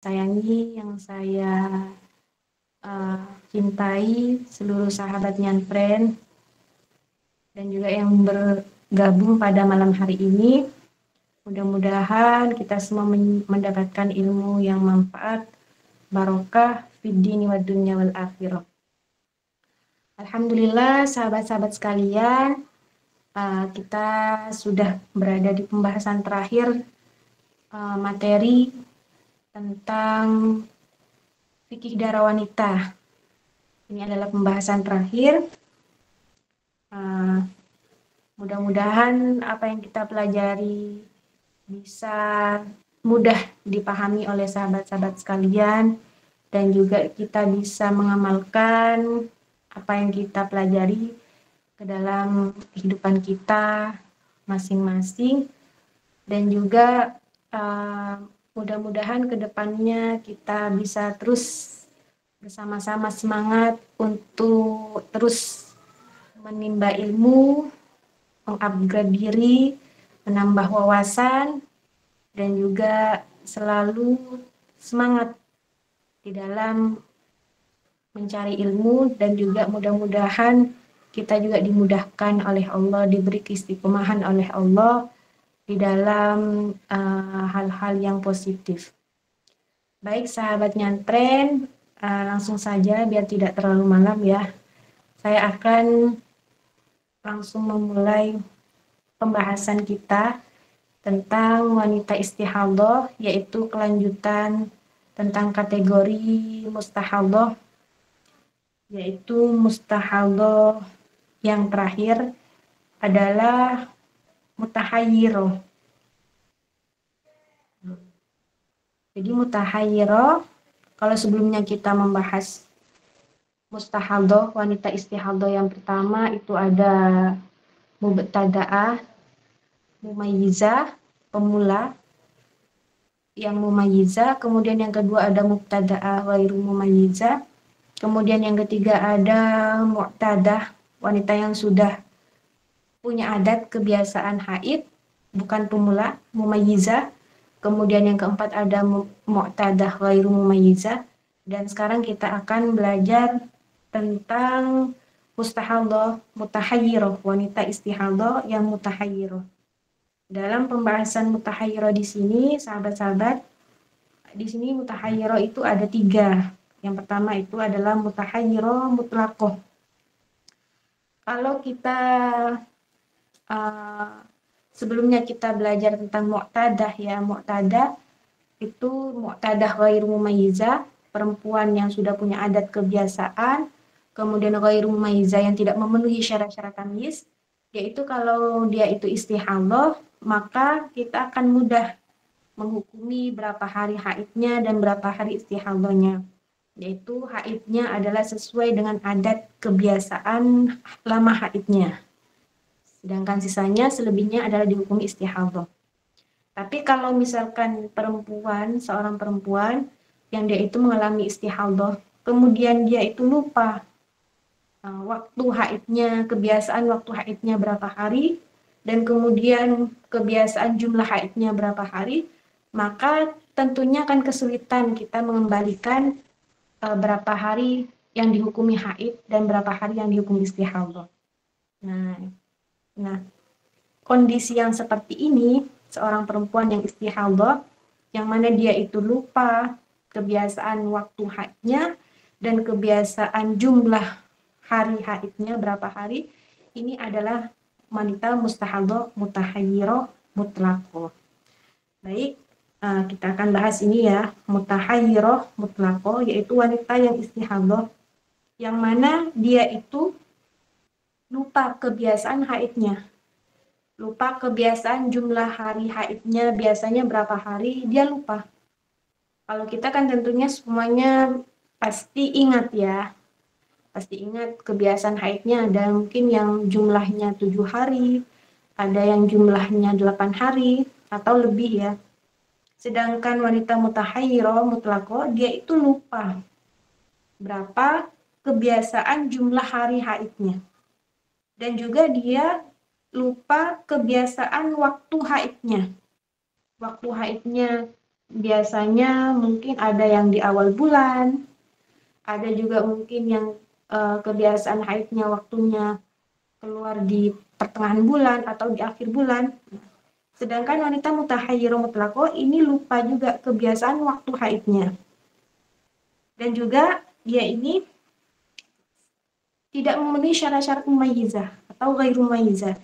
sayangi, yang saya cintai, seluruh sahabat Nyantren, dan juga yang bergabung pada malam hari ini. Mudah-mudahan kita semua mendapatkan ilmu yang manfaat, barokah, fid dini wad dunya wal akhirah. Alhamdulillah, sahabat-sahabat sekalian, kita sudah berada di pembahasan terakhir materi tentang fikih darah wanita. Ini adalah pembahasan terakhir. Mudah-mudahan apa yang kita pelajari bisa mudah dipahami oleh sahabat-sahabat sekalian, dan juga kita bisa mengamalkan apa yang kita pelajari ke dalam kehidupan kita masing-masing, dan juga mudah-mudahan ke depannya kita bisa terus bersama-sama semangat untuk terus menimba ilmu, mengupgrade diri, menambah wawasan, dan juga selalu semangat di dalam mencari ilmu, dan juga mudah-mudahan kita juga dimudahkan oleh Allah, diberi keistiqomahan oleh Allah di dalam hal-hal yang positif. Baik sahabat Nyantren, langsung saja biar tidak terlalu malam ya. Saya akan langsung memulai pembahasan kita tentang wanita istihadhah, yaitu kelanjutan tentang kategori mustahadhah, yaitu mustahadhah yang terakhir adalah mutahayyirah. Jadi mutahayyirah, kalau sebelumnya kita membahas mustahadhah, wanita istihadhah yang pertama itu ada mubtada'ah, mumayyizah, pemula yang mumayyizah, kemudian yang kedua ada mubtada'ah ghairu mumayyizah, kemudian yang ketiga ada mu'tadah, wanita yang sudah punya adat kebiasaan haid, bukan pemula, mumayyizah. Kemudian yang keempat ada mu'tadah ghairu mumayyizah. Dan sekarang kita akan belajar tentang mustahadhah mutahayyirah, wanita istihadhah yang mutahayyirah. Dalam pembahasan mutahayyirah di sini, sahabat-sahabat, di sini mutahayyirah itu ada 3. Yang pertama itu adalah mutahayyirah mutlaqah. Kalau kita sebelumnya kita belajar tentang mu'tadah ya, mu'tadah itu mu'tadah ghairu mumayyizah, perempuan yang sudah punya adat kebiasaan, kemudian ghairu mumayyizah yang tidak memenuhi syarat-syarat tamyiz, yaitu kalau dia itu istihadhah, maka kita akan mudah menghukumi berapa hari haidnya dan berapa hari istihadhahnya, yaitu haidnya adalah sesuai dengan adat kebiasaan lama haidnya, sedangkan sisanya selebihnya adalah dihukum istihadhah. Tapi kalau misalkan seorang perempuan yang dia itu mengalami istihadhah, kemudian dia itu lupa waktu haidnya, kebiasaan waktu haidnya berapa hari, dan kemudian kebiasaan jumlah haidnya berapa hari, maka tentunya akan kesulitan kita mengembalikan berapa hari yang dihukumi haid dan berapa hari yang dihukumi istihadhah. Nah, kondisi yang seperti ini, seorang perempuan yang istihadhah, yang mana dia itu lupa kebiasaan waktu haidnya dan kebiasaan jumlah hari haidnya berapa hari, ini adalah wanita mustahadhah mutahayyirah mutlaqah. Baik, kita akan bahas ini ya, mutahayyirah mutlaqah, yaitu wanita yang istihadhah, yang mana dia itu lupa kebiasaan haidnya, lupa kebiasaan jumlah hari haidnya biasanya berapa hari, dia lupa. Kalau kita kan tentunya semuanya pasti ingat ya, pasti ingat kebiasaan haidnya, ada mungkin yang jumlahnya 7 hari, ada yang jumlahnya 8 hari atau lebih ya. Sedangkan wanita mutahayyirah mutlaqah, dia itu lupa berapa kebiasaan jumlah hari haidnya. Dan juga dia lupa kebiasaan waktu haidnya. Waktu haidnya biasanya mungkin ada yang di awal bulan, ada juga mungkin yang kebiasaan haidnya waktunya keluar di pertengahan bulan atau di akhir bulan. Sedangkan wanita mutahayyirah mutlaqah ini lupa juga kebiasaan waktu haidnya. Dan juga dia ini tidak memenuhi syarat-syarat mumayyizah atau ghairu mumayyizah.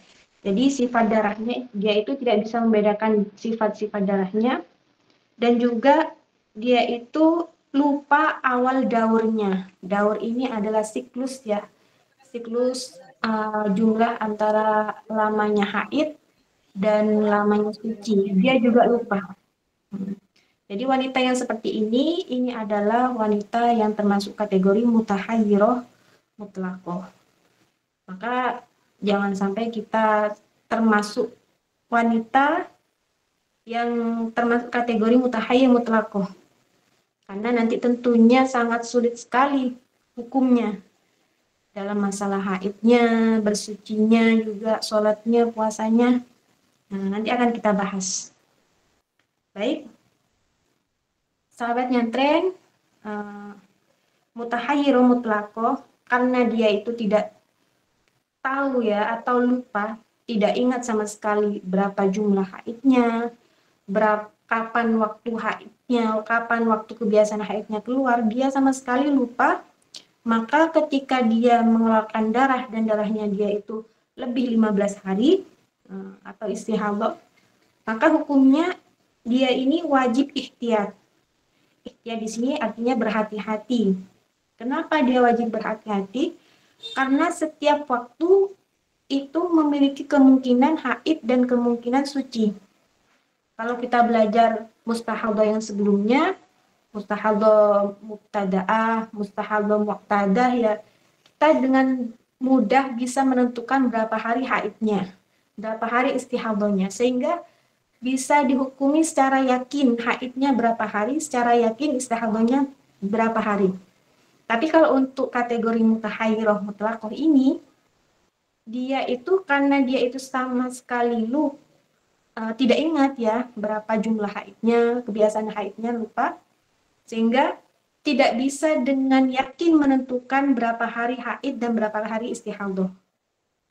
Jadi sifat darahnya dia itu tidak bisa membedakan sifat-sifat darahnya, dan juga dia itu lupa awal daurnya. Daur ini adalah siklus ya, siklus jumlah antara lamanya haid dan lamanya suci. Dia juga lupa. Jadi wanita yang seperti ini adalah wanita yang termasuk kategori mutahayyirah mutlaqah. Maka jangan sampai kita termasuk wanita yang termasuk kategori mutahayyir mutlaqah. Karena nanti tentunya sangat sulit sekali hukumnya dalam masalah haidnya, bersucinya, juga sholatnya, puasanya. Nah, nanti akan kita bahas. Baik, sahabat nyantren, mutahayyir mutlaqah, karena dia itu tidak tahu ya atau lupa, tidak ingat sama sekali berapa jumlah haidnya, kapan waktu haidnya, kapan waktu kebiasaan haidnya keluar, dia sama sekali lupa. Maka ketika dia mengeluarkan darah dan darahnya dia itu lebih 15 hari atau istihadah, maka hukumnya dia ini wajib ihtiyat. Ihtiyat di sini artinya berhati-hati. Kenapa dia wajib berhati-hati? Karena setiap waktu itu memiliki kemungkinan haid dan kemungkinan suci. Kalau kita belajar mustahadah yang sebelumnya, mustahadah mubtada'ah, mustahadah muqtadah, ya kita dengan mudah bisa menentukan berapa hari haidnya, berapa hari istihadahnya, sehingga bisa dihukumi secara yakin haidnya berapa hari, secara yakin istihadahnya berapa hari. Tapi kalau untuk kategori mutahayyirah mutlaqah ini, dia itu karena dia itu sama sekali tidak ingat ya berapa jumlah haidnya, kebiasaan haidnya lupa, sehingga tidak bisa dengan yakin menentukan berapa hari haid dan berapa hari istihadah.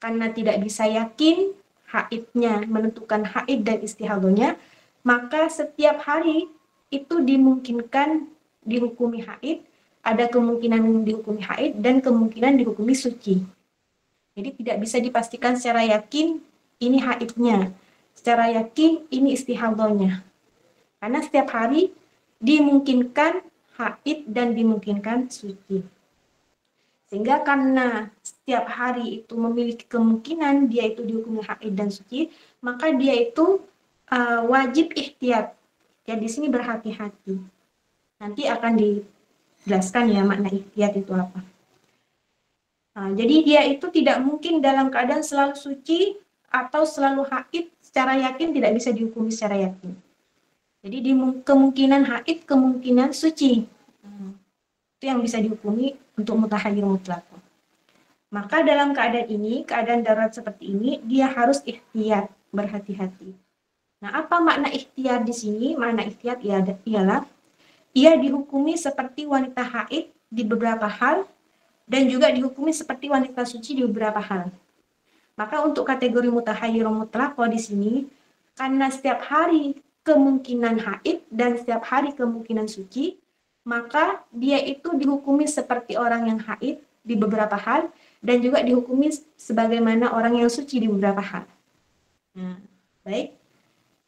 Karena tidak bisa yakin haidnya, menentukan haid dan istihadahnya, maka setiap hari itu dimungkinkan dihukumi haid, ada kemungkinan dihukumi haid dan kemungkinan dihukumi suci. Jadi tidak bisa dipastikan secara yakin ini haidnya, secara yakin ini istihadahnya. Karena setiap hari dimungkinkan haid dan dimungkinkan suci. Sehingga karena setiap hari itu memiliki kemungkinan dia itu dihukumi haid dan suci, maka dia itu wajib ihtiyat. Ya di sini berhati-hati. Nanti akan dijelaskan ya makna ihtiyat itu apa. Nah, jadi dia itu tidak mungkin dalam keadaan selalu suci atau selalu haid secara yakin, tidak bisa dihukumi secara yakin. Jadi di kemungkinan haid, kemungkinan suci. Itu yang bisa dihukumi untuk mutahayyir mutlaqah. Maka dalam keadaan ini, keadaan darurat seperti ini, dia harus ihtiyat, berhati-hati. Nah, apa makna ihtiyat di sini? Makna ihtiyat ialah ia dihukumi seperti wanita haid di beberapa hal dan juga dihukumi seperti wanita suci di beberapa hal. Maka untuk kategori mutahayyir mutlaqah di sini, karena setiap hari kemungkinan haid dan setiap hari kemungkinan suci, maka dia itu dihukumi seperti orang yang haid di beberapa hal dan juga dihukumi sebagaimana orang yang suci di beberapa hal. Nah, baik.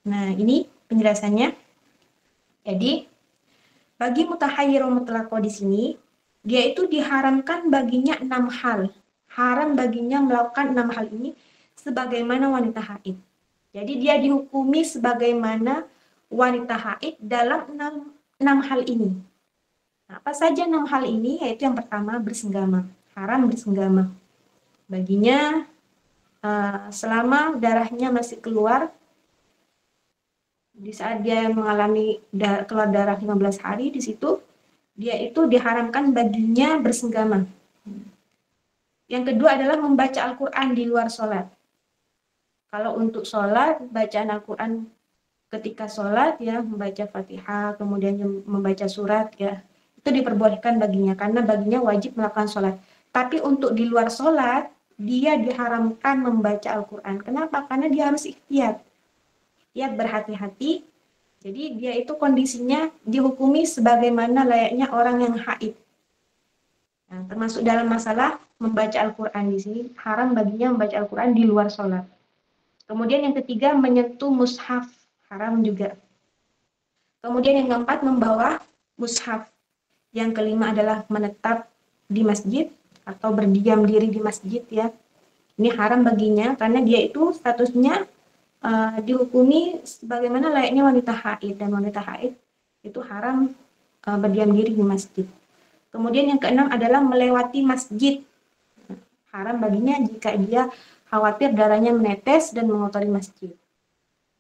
Nah, ini penjelasannya. Jadi, bagi mutahayyir mutlaqah di sini, dia itu diharamkan baginya 6 hal. Haram baginya melakukan 6 hal ini sebagaimana wanita haid. Jadi dia dihukumi sebagaimana wanita haid dalam 6 hal ini. Nah, apa saja 6 hal ini? Yaitu yang pertama, bersenggama. Haram bersenggama. Baginya selama darahnya masih keluar, di saat dia mengalami keluar darah 15 hari, di situ dia itu diharamkan baginya bersenggama. Yang kedua adalah membaca Al-Quran di luar sholat. Kalau untuk sholat, bacaan Al-Quran ketika sholat ya membaca Fatihah, kemudian membaca surat ya, itu diperbolehkan baginya karena baginya wajib melakukan sholat. Tapi untuk di luar sholat, dia diharamkan membaca Al-Quran. Kenapa? Karena dia harus ikhtiyat. Ikhtiyat berhati-hati. Jadi dia itu kondisinya dihukumi sebagaimana layaknya orang yang haid. Nah, termasuk dalam masalah membaca Al-Quran di sini, haram baginya membaca Al-Quran di luar sholat. Kemudian yang ketiga, menyentuh mushaf, haram juga. Kemudian yang keempat, membawa mushaf. Yang kelima adalah menetap di masjid atau berdiam diri di masjid ya. Ini haram baginya karena dia itu statusnya dihukumi sebagaimana layaknya wanita haid, dan wanita haid itu haram berdiam diri di masjid. Kemudian yang keenam adalah melewati masjid. Haram baginya jika dia khawatir darahnya menetes dan mengotori masjid.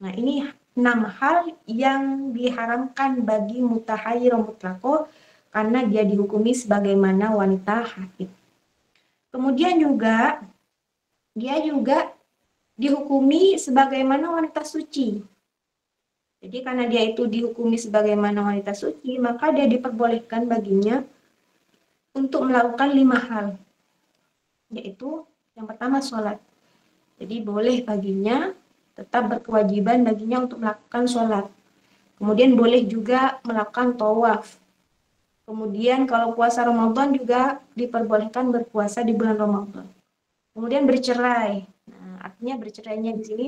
Nah, ini 6 hal yang diharamkan bagi mutahayyir mutlaqo karena dia dihukumi sebagaimana wanita haid. Kemudian juga dia juga dihukumi sebagaimana wanita suci. Jadi karena dia itu dihukumi sebagaimana wanita suci, maka dia diperbolehkan baginya untuk melakukan 5 hal. Yaitu yang pertama sholat. Jadi boleh baginya, tetap berkewajiban baginya untuk melakukan sholat. Kemudian boleh juga melakukan tawaf. Kemudian kalau puasa Ramadan juga diperbolehkan berpuasa di bulan Ramadan. Kemudian bercerai. Nah, artinya bercerainya di sini,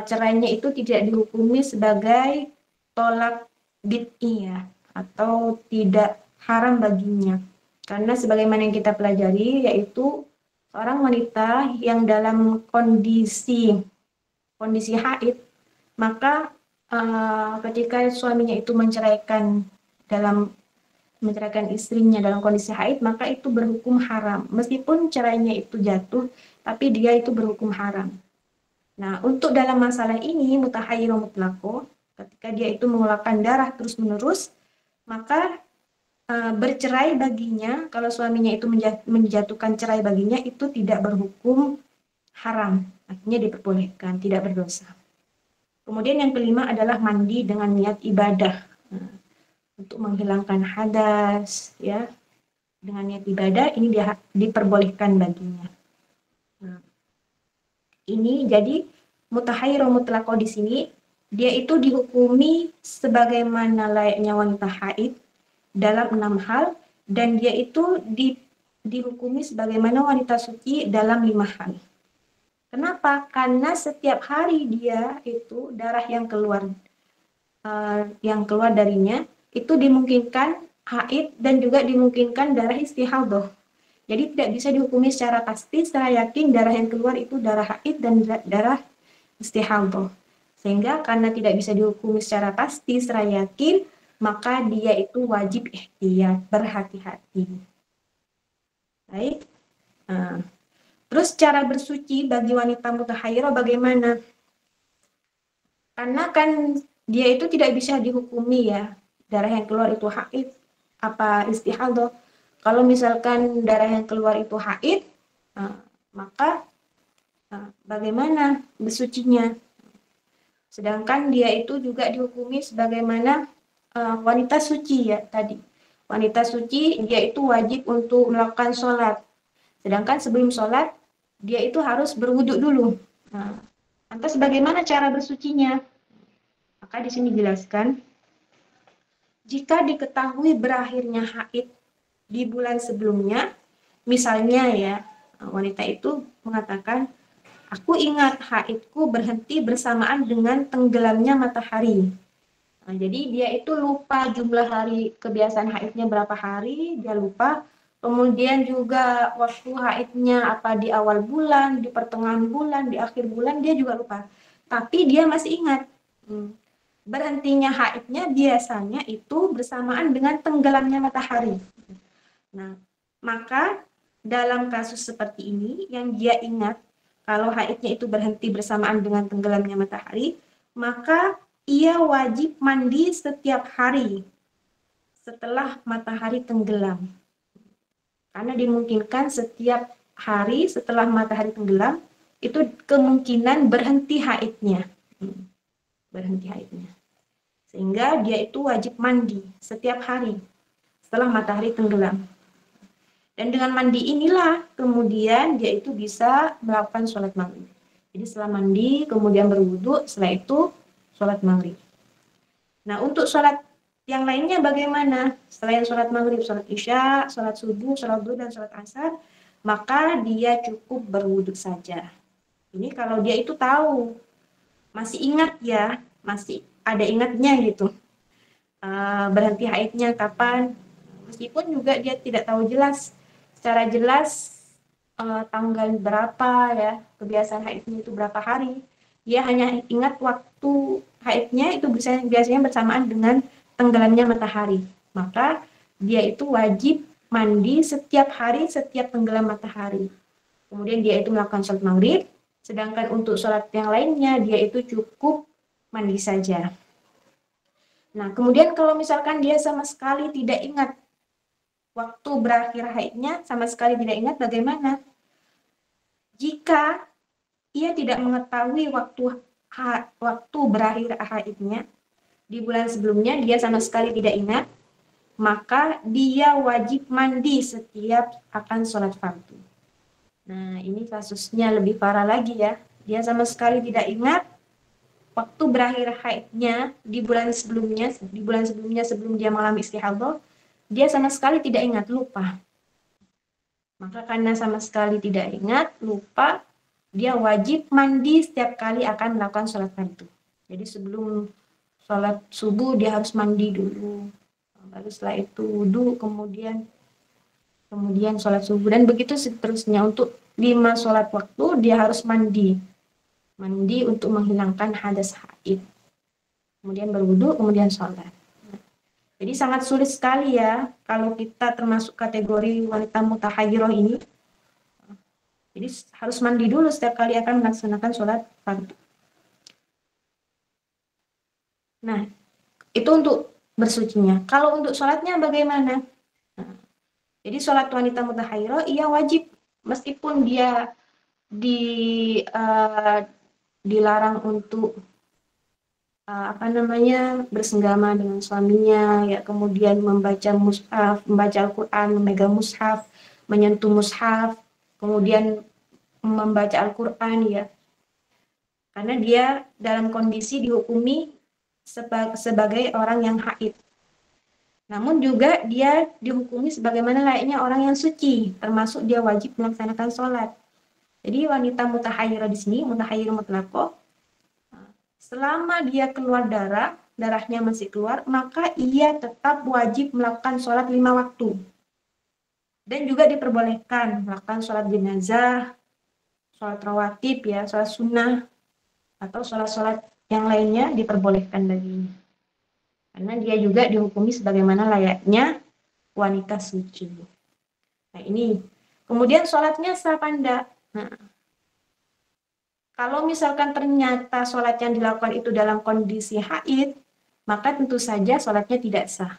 cerainya itu tidak dihukumi sebagai tolak bid'i ya, atau tidak haram baginya. Karena sebagaimana yang kita pelajari, yaitu seorang wanita yang dalam kondisi haid, maka ketika suaminya itu menceraikan istrinya dalam kondisi haid, maka itu berhukum haram. Meskipun cerainya itu jatuh, tapi dia itu berhukum haram. Nah, untuk dalam masalah ini, mutahayyir mutlaqo, ketika dia itu mengeluarkan darah terus-menerus, maka bercerai baginya, kalau suaminya itu menjatuhkan cerai baginya, itu tidak berhukum haram. Artinya diperbolehkan, tidak berdosa. Kemudian yang kelima adalah mandi dengan niat ibadah. Nah, untuk menghilangkan hadas, ya, dengan niat ibadah ini diperbolehkan baginya. Nah, ini jadi mutahayyir mutlaqo di sini dia itu dihukumi sebagaimana layaknya wanita haid dalam 6 hal, dan dia itu dihukumi sebagaimana wanita suci dalam 5 hal. Kenapa? Karena setiap hari dia itu darah yang keluar darinya itu dimungkinkan haid dan juga dimungkinkan darah istihadah. Jadi tidak bisa dihukumi secara pasti, secara yakin darah yang keluar itu darah haid dan darah istihadah. Sehingga karena tidak bisa dihukumi secara pasti, secara yakin, maka dia itu wajib ihtiyat, berhati-hati. Baik. Terus cara bersuci bagi wanita mutahayyirah bagaimana? Karena kan dia itu tidak bisa dihukumi ya, darah yang keluar itu haid apa istihadah. Kalau misalkan darah yang keluar itu haid, maka bagaimana bersucinya? Sedangkan dia itu juga dihukumi sebagaimana wanita suci ya tadi. Wanita suci dia itu wajib untuk melakukan sholat. Sedangkan sebelum sholat dia itu harus berwuduk dulu. Nah, lantas bagaimana cara bersucinya? Maka di sini dijelaskan, jika diketahui berakhirnya haid di bulan sebelumnya, misalnya ya, wanita itu mengatakan, aku ingat haidku berhenti bersamaan dengan tenggelamnya matahari. Nah, jadi dia itu lupa jumlah hari kebiasaan haidnya berapa hari, dia lupa. Kemudian juga waktu haidnya apa di awal bulan, di pertengahan bulan, di akhir bulan, dia juga lupa. Tapi dia masih ingat. Berhentinya haidnya biasanya itu bersamaan dengan tenggelamnya matahari. Nah, maka dalam kasus seperti ini, yang dia ingat kalau haidnya itu berhenti bersamaan dengan tenggelamnya matahari, maka ia wajib mandi setiap hari setelah matahari tenggelam. Karena dimungkinkan setiap hari setelah matahari tenggelam, itu kemungkinan berhenti haidnya. berhenti haidnya. Sehingga dia itu wajib mandi setiap hari setelah matahari tenggelam. Dan dengan mandi inilah kemudian dia itu bisa melakukan sholat maghrib. Jadi setelah mandi, kemudian berwudu, setelah itu sholat maghrib. Nah, untuk sholat yang lainnya bagaimana? Selain sholat maghrib, sholat isya, sholat subuh, sholat duhur, dan sholat asar, maka dia cukup berwudu saja. Ini kalau dia itu tahu, masih ingat ya, masih ada ingatnya gitu. Berhenti haidnya kapan, meskipun juga dia tidak tahu jelas, secara jelas tanggal berapa ya, kebiasaan haidnya itu berapa hari. Dia hanya ingat waktu haidnya itu biasanya bersamaan dengan tenggelamnya matahari. Maka dia itu wajib mandi setiap hari setiap tenggelam matahari. Kemudian dia itu melakukan sholat maghrib, sedangkan untuk sholat yang lainnya dia itu cukup mandi saja. Nah, kemudian kalau misalkan dia sama sekali tidak ingat waktu berakhir haidnya, sama sekali tidak ingat, bagaimana? Jika ia tidak mengetahui waktu berakhir haidnya di bulan sebelumnya, dia sama sekali tidak ingat, maka dia wajib mandi setiap akan sholat fardu. Nah, ini kasusnya lebih parah lagi ya. Dia sama sekali tidak ingat waktu berakhir haidnya di bulan sebelumnya sebelum dia mengalami istihadah, dia sama sekali tidak ingat, lupa. Maka karena sama sekali tidak ingat, lupa, dia wajib mandi setiap kali akan melakukan sholat fardu. Jadi sebelum sholat subuh dia harus mandi dulu. Lalu setelah itu wudu, kemudian sholat subuh, dan begitu seterusnya. Untuk 5 sholat waktu dia harus mandi untuk menghilangkan hadas haid, kemudian berwudu, kemudian sholat. Jadi sangat sulit sekali ya kalau kita termasuk kategori wanita mutahayyirah ini. Jadi harus mandi dulu setiap kali akan melaksanakan sholat fardu. Nah, itu untuk bersucinya. Kalau untuk sholatnya bagaimana? Nah, jadi sholat wanita mutahayyirah ia wajib, meskipun dia dilarang untuk bersenggama dengan suaminya, ya, kemudian membaca mushaf, membaca Al-Quran, memegang mushaf, menyentuh mushaf, kemudian membaca Al-Quran, ya, karena dia dalam kondisi dihukumi sebagai orang yang haid. Namun juga dia dihukumi sebagaimana layaknya orang yang suci, termasuk dia wajib melaksanakan sholat. Jadi wanita mutahayyirah di sini, mutahayyirah mutlaqah, selama dia keluar darahnya masih keluar, maka ia tetap wajib melakukan sholat 5 waktu. Dan juga diperbolehkan melakukan sholat jenazah, sholat rawatib, ya, sholat sunnah, atau sholat-sholat yang lainnya diperbolehkan lagi. Karena dia juga dihukumi sebagaimana layaknya wanita suci. Nah, ini. Kemudian sholatnya sah apa enggak? Nah, kalau misalkan ternyata sholat yang dilakukan itu dalam kondisi haid, maka tentu saja sholatnya tidak sah.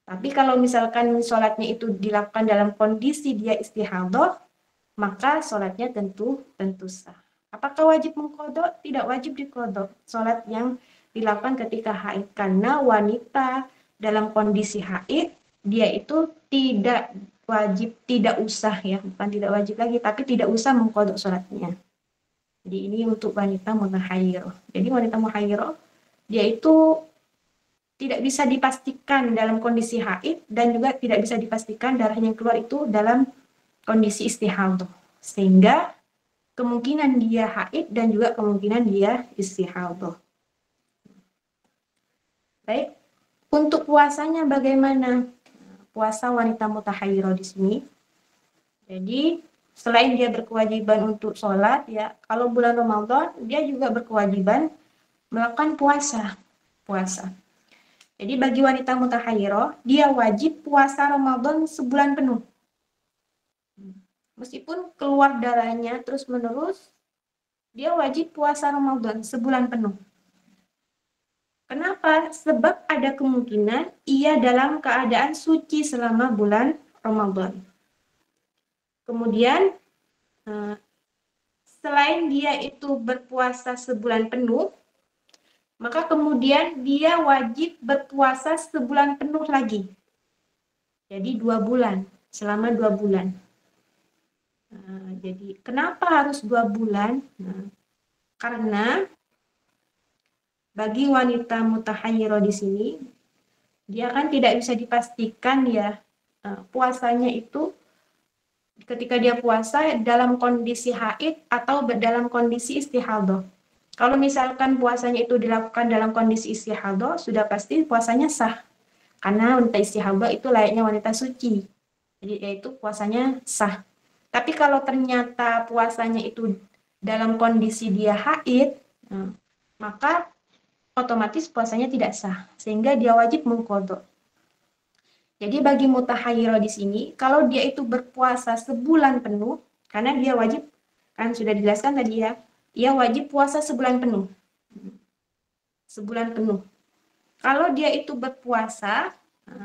Tapi kalau misalkan sholatnya itu dilakukan dalam kondisi dia istihadah, maka sholatnya tentu sah. Apakah wajib mengqadha? Tidak wajib diqadha sholat yang dilakukan ketika haid, karena wanita dalam kondisi haid dia itu tidak usah, ya, bukan tidak wajib lagi, tapi tidak usah mengqadha sholatnya. Jadi ini untuk wanita mutahayyirah. Jadi wanita mutahayyirah dia itu tidak bisa dipastikan dalam kondisi haid, dan juga tidak bisa dipastikan darahnya yang keluar itu dalam kondisi istihadah, sehingga kemungkinan dia haid dan juga kemungkinan dia istihadah. Baik, untuk puasanya bagaimana? Puasa wanita mutahayyirah di sini. Jadi selain dia berkewajiban untuk sholat, ya, kalau bulan Ramadan dia juga berkewajiban melakukan puasa. Jadi bagi wanita mutahayyirah, dia wajib puasa Ramadan sebulan penuh. Meskipun keluar darahnya terus-menerus, dia wajib puasa Ramadan sebulan penuh. Kenapa? Sebab ada kemungkinan ia dalam keadaan suci selama bulan Ramadan. Kemudian, selain dia itu berpuasa sebulan penuh, maka kemudian dia wajib berpuasa sebulan penuh lagi. Jadi 2 bulan, selama 2 bulan. Nah, jadi kenapa harus 2 bulan? Nah, karena bagi wanita mutahayyirah di sini, dia kan tidak bisa dipastikan ya puasanya itu ketika dia puasa dalam kondisi haid atau dalam kondisi istihadah. Kalau misalkan puasanya itu dilakukan dalam kondisi istihadah, sudah pasti puasanya sah. Karena wanita istihadah itu layaknya wanita suci. Jadi yaitu puasanya sah. Tapi kalau ternyata puasanya itu dalam kondisi dia haid, maka otomatis puasanya tidak sah. Sehingga dia wajib mengqadha. Jadi bagi mutahayyirah di sini, kalau dia itu berpuasa sebulan penuh, karena dia wajib, kan sudah dijelaskan tadi ya, dia wajib puasa sebulan penuh. Sebulan penuh. Kalau dia itu berpuasa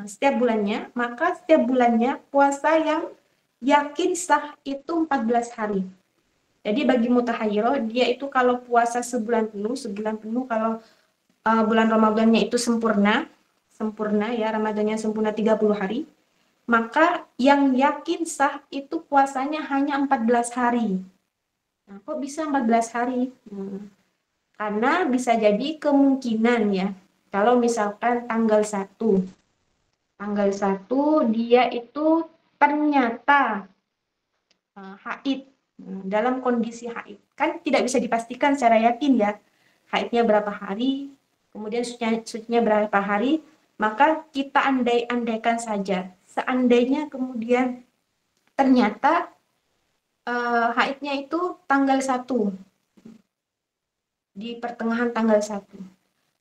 setiap bulannya, maka setiap bulannya puasa yang yakin sah itu 14 hari. Jadi bagi mutahayyirah, dia itu kalau puasa sebulan penuh kalau bulan Ramadannya itu sempurna ya, Ramadannya sempurna 30 hari, maka yang yakin sah itu puasanya hanya 14 hari. Nah, kok bisa 14 hari? Karena bisa jadi kemungkinan ya, kalau misalkan tanggal 1 dia itu ternyata haid, dalam kondisi haid. Kan tidak bisa dipastikan secara yakin ya, haidnya berapa hari, kemudian sucinya berapa hari, maka kita andai-andaikan saja. Seandainya kemudian ternyata haidnya itu tanggal 1, di pertengahan tanggal 1.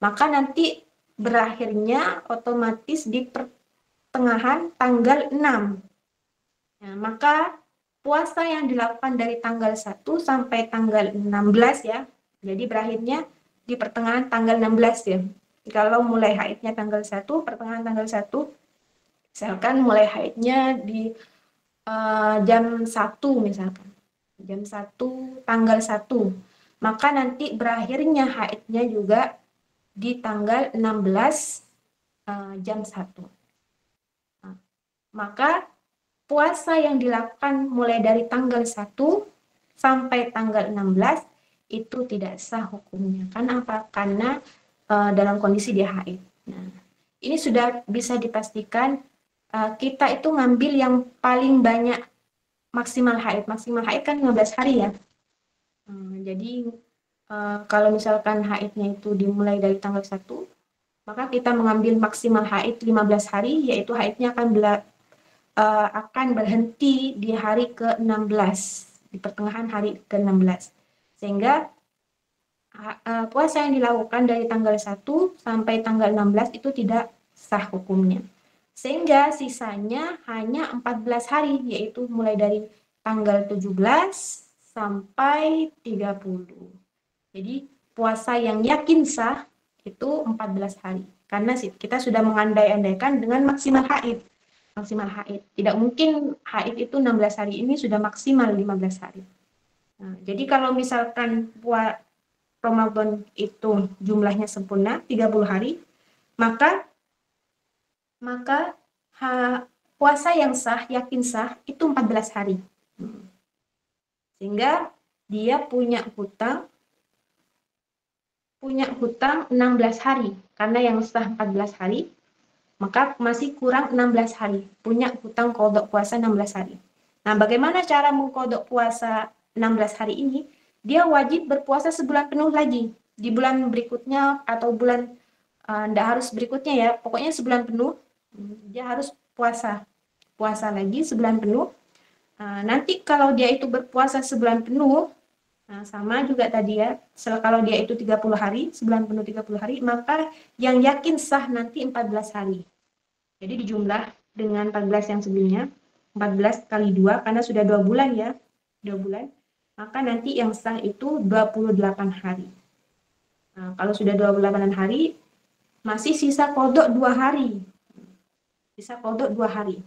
Maka nanti berakhirnya otomatis di pertengahan tanggal 6. Nah, maka puasa yang dilakukan dari tanggal 1 sampai tanggal 16 ya. Jadi berakhirnya di pertengahan tanggal 16 ya. Kalau mulai haidnya tanggal 1, pertengahan tanggal 1, misalkan mulai haidnya di jam 1 misalkan. Jam 1 tanggal 1. Maka nanti berakhirnya haidnya juga di tanggal 16 jam 1. Nah, maka puasa yang dilakukan mulai dari tanggal 1 sampai tanggal 16 itu tidak sah hukumnya. Karena apa? Karena dalam kondisi dia haid. Nah, ini sudah bisa dipastikan kita itu ngambil yang paling banyak maksimal haid. Maksimal haid kan 15 hari ya. Jadi kalau misalkan haidnya itu dimulai dari tanggal 1, maka kita mengambil maksimal haid 15 hari, yaitu haidnya akan berhenti di hari ke-16, di pertengahan hari ke-16. Sehingga puasa yang dilakukan dari tanggal 1 sampai tanggal 16 itu tidak sah hukumnya. Sehingga sisanya hanya 14 hari, yaitu mulai dari tanggal 17 sampai 30. Jadi puasa yang yakin sah itu 14 hari. Karena kita sudah mengandai-andaikan dengan maksimal haid. Maksimal haid. Tidak mungkin haid itu 16 hari, ini sudah maksimal 15 hari. Nah, jadi kalau misalkan Ramadan itu jumlahnya sempurna 30 hari, maka puasa yang sah, yakin sah itu 14 hari. Sehingga dia punya hutang 16 hari. Karena yang sah 14 hari, maka masih kurang 16 hari. Punya hutang qadha puasa 16 hari. Nah, bagaimana cara mengqadha puasa 16 hari ini? Dia wajib berpuasa sebulan penuh lagi. Di bulan berikutnya atau bulan enggak harus berikutnya ya, pokoknya sebulan penuh dia harus puasa lagi sebulan penuh. Nanti kalau dia itu berpuasa sebulan penuh, sama juga tadi ya, kalau dia itu 30 hari, sebulan penuh 30 hari, maka yang yakin sah nanti 14 hari. Jadi dijumlah dengan 14 yang sebelumnya, 14 kali 2, karena sudah 2 bulan ya, 2 bulan, maka nanti yang sah itu 28 hari. Nah, kalau sudah 28 hari, masih sisa qadha 2 hari. Sisa qadha 2 hari.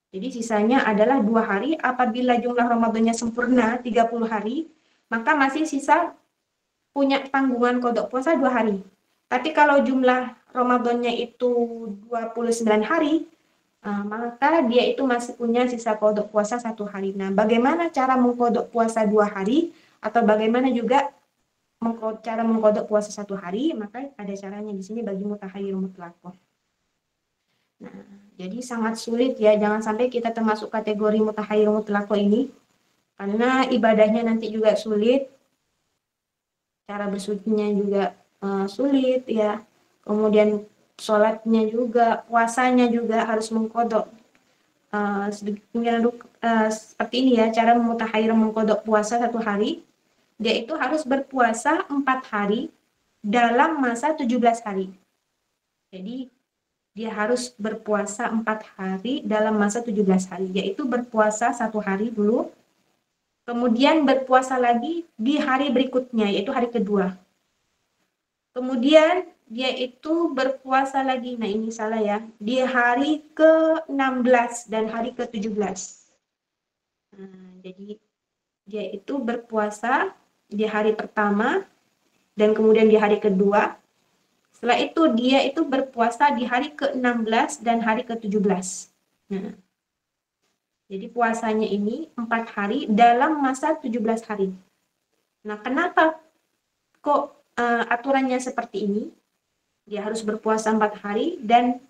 Jadi sisanya adalah 2 hari. Apabila jumlah Ramadannya sempurna 30 hari, maka masih sisa punya tanggungan kodok puasa 2 hari. Tapi kalau jumlah Ramadannya itu 29 hari, maka dia itu masih punya sisa kodok puasa 1 hari. Nah, bagaimana cara mengkodok puasa 2 hari, atau bagaimana juga cara mengkodok puasa 1 hari, maka ada caranya di sini bagi mutahayyir mutlaqah. Nah, jadi sangat sulit ya, jangan sampai kita termasuk kategori mutahayyir mutlaqah ini, karena ibadahnya nanti juga sulit, cara bersucinya juga sulit ya, kemudian sholatnya juga, puasanya juga harus mengkodok. Seperti ini ya, cara mutahayyir mengkodok puasa 1 hari, dia itu harus berpuasa 4 hari dalam masa 17 hari. Jadi dia harus berpuasa 4 hari dalam masa 17 hari, yaitu berpuasa 1 hari dulu, kemudian berpuasa lagi di hari berikutnya, yaitu hari kedua. Kemudian dia itu berpuasa lagi, nah ini salah ya, di hari ke-16 dan hari ke-17. Jadi dia itu berpuasa di hari pertama dan kemudian di hari kedua. Setelah itu dia itu berpuasa di hari ke-16 dan hari ke-17. Nah, jadi puasanya ini 4 hari dalam masa 17 hari. Nah, kenapa kok aturannya seperti ini? Dia harus berpuasa 4 hari dan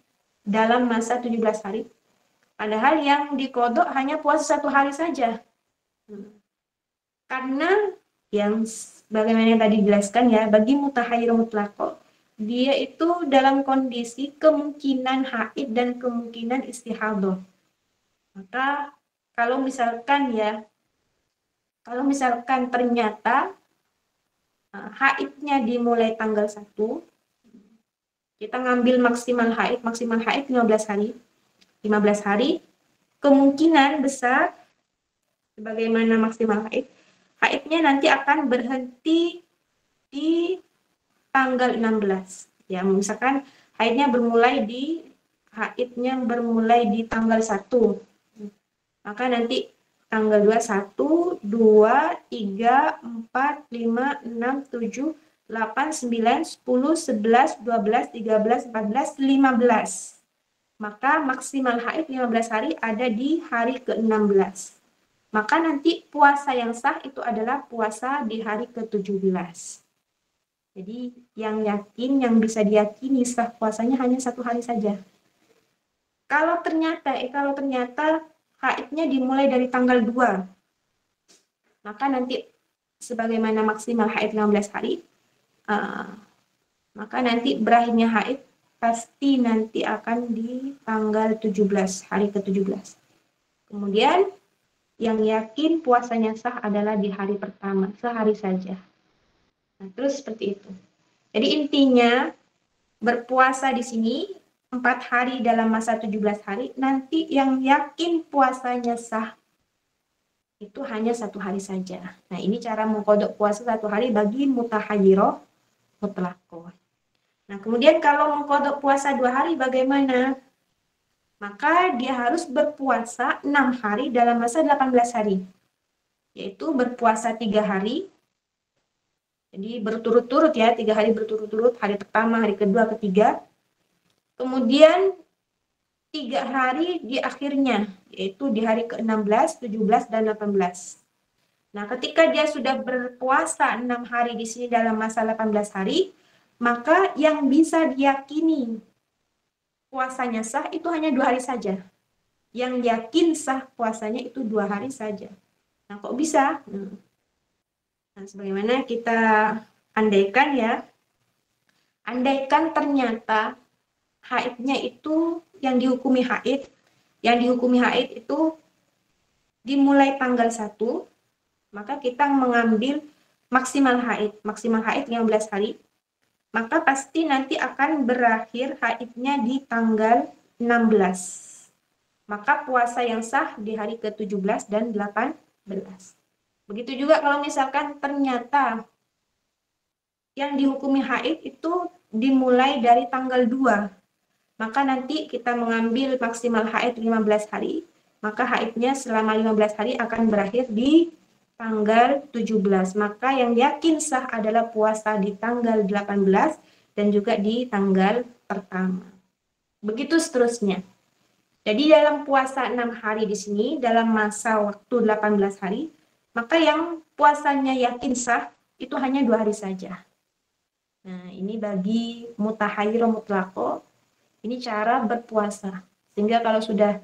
dalam masa 17 hari. Padahal yang dikodok hanya puasa 1 hari saja. Karena yang bagaimana yang tadi dijelaskan ya, bagi mutahayyir mutlaqah, dia itu dalam kondisi kemungkinan haid dan kemungkinan istihadah. Maka kalau misalkan ternyata haidnya dimulai tanggal 1, kita ngambil maksimal haid 15 hari. 15 hari, kemungkinan besar sebagaimana maksimal haidnya nanti akan berhenti di tanggal 16. Ya, misalkan haidnya bermulai di tanggal 1. Maka nanti tanggal 21, 2, 3, 4, 5, 6, 7, 8, 9, 10, 11, 12, 13, 14, 15. Maka maksimal haid 15 hari ada di hari ke-16. Maka nanti puasa yang sah itu adalah puasa di hari ke-17. Jadi yang bisa diyakini sah puasanya hanya 1 hari saja. Kalau ternyata haidnya dimulai dari tanggal 2, maka nanti sebagaimana maksimal haid 15 hari, maka nanti berakhirnya haid pasti nanti akan di tanggal 17, hari ke-17. Kemudian yang yakin puasanya sah adalah di hari pertama, sehari saja. Nah, terus seperti itu. Jadi intinya berpuasa di sini 4 hari dalam masa 17 hari, nanti yang yakin puasanya sah itu hanya 1 hari saja. Nah, ini cara mengkodok puasa 1 hari bagi mutahayyirah mutlaqah. Nah, kemudian kalau mengkodok puasa 2 hari bagaimana? Maka dia harus berpuasa 6 hari dalam masa 18 hari. Yaitu berpuasa 3 hari. Jadi berturut-turut ya, 3 hari berturut-turut, hari pertama, hari kedua, ketiga. Kemudian 3 hari di akhirnya, yaitu di hari ke-16, 17, dan 18. Nah, ketika dia sudah berpuasa 6 hari di sini dalam masa 18 hari, maka yang bisa diyakini puasanya sah itu hanya 2 hari saja. Yang yakin sah puasanya itu 2 hari saja. Nah, kok bisa? Nah, sebagaimana kita andaikan ya, andaikan ternyata haidnya itu yang dihukumi haid itu dimulai tanggal 1, maka kita mengambil maksimal haid 15 hari, maka pasti nanti akan berakhir haidnya di tanggal 16. Maka puasa yang sah di hari ke-17 dan 18. Begitu juga kalau misalkan ternyata yang dihukumi haid itu dimulai dari tanggal 2, maka nanti kita mengambil maksimal haid 15 hari, maka haidnya selama 15 hari akan berakhir di tanggal 17. Maka yang yakin sah adalah puasa di tanggal 18 dan juga di tanggal pertama. Begitu seterusnya. Jadi dalam puasa 6 hari di sini, dalam masa waktu 18 hari, maka yang puasanya yakin sah itu hanya 2 hari saja. Nah, ini bagi mutahayyir mutlaqo, ini cara berpuasa. Sehingga kalau sudah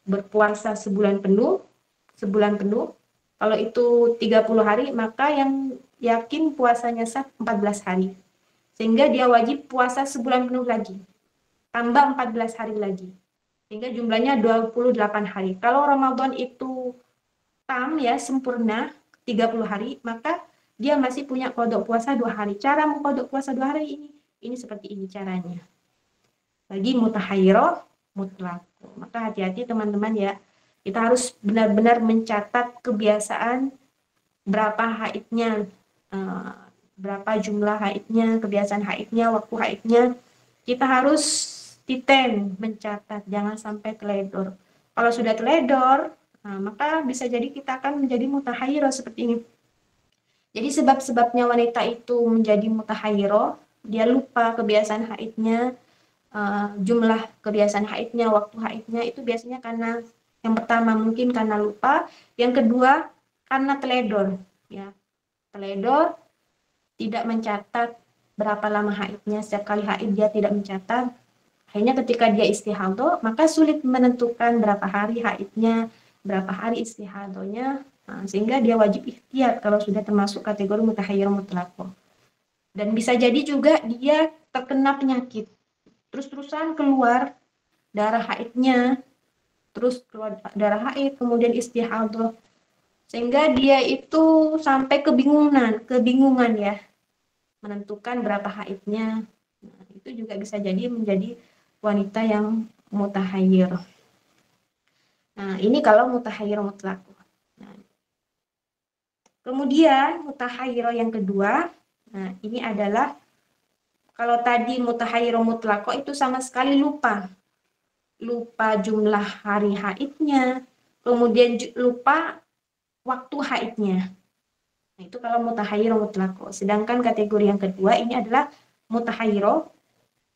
berpuasa sebulan penuh, kalau itu 30 hari, maka yang yakin puasanya sah 14 hari. Sehingga dia wajib puasa sebulan penuh lagi, tambah 14 hari lagi. Sehingga jumlahnya 28 hari. Kalau Ramadan itu ya sempurna 30 hari, maka dia masih punya qada puasa 2 hari. Cara mengqada puasa 2 hari ini seperti ini caranya. Bagi mutahayyirah mutlaq. Maka hati-hati teman-teman ya. Kita harus benar-benar mencatat kebiasaan berapa haidnya, berapa jumlah haidnya, kebiasaan haidnya, waktu haidnya. Kita harus titen mencatat, jangan sampai teledor. Kalau sudah teledor, maka bisa jadi kita akan menjadi mutahayyirah seperti ini. Jadi sebab-sebabnya wanita itu menjadi mutahayyirah, dia lupa kebiasaan haidnya, jumlah kebiasaan haidnya, waktu haidnya itu biasanya karena yang pertama mungkin karena lupa, yang kedua karena teledor, ya. Teledor, tidak mencatat berapa lama haidnya, setiap kali haid dia tidak mencatat. Akhirnya ketika dia istihadhah, maka sulit menentukan berapa hari haidnya, berapa hari istihadhahnya, sehingga dia wajib ikhtiyat kalau sudah termasuk kategori mutahayyirah mutlaqah. Dan bisa jadi juga dia terkena penyakit, terus-terusan keluar darah haidnya, terus keluar darah haid, kemudian istihadhah, sehingga dia itu sampai kebingungan ya, menentukan berapa haidnya. Nah, itu juga bisa jadi menjadi wanita yang mutahayyir. Nah, ini kalau mutahayyir mutlaq. Nah, kemudian mutahayyir yang kedua, nah ini adalah kalau tadi mutahayyir mutlaq itu sama sekali lupa jumlah hari haidnya, kemudian lupa waktu haidnya. Nah, itu kalau mutahayyir mutlaq. Sedangkan kategori yang kedua ini adalah mutahayyir,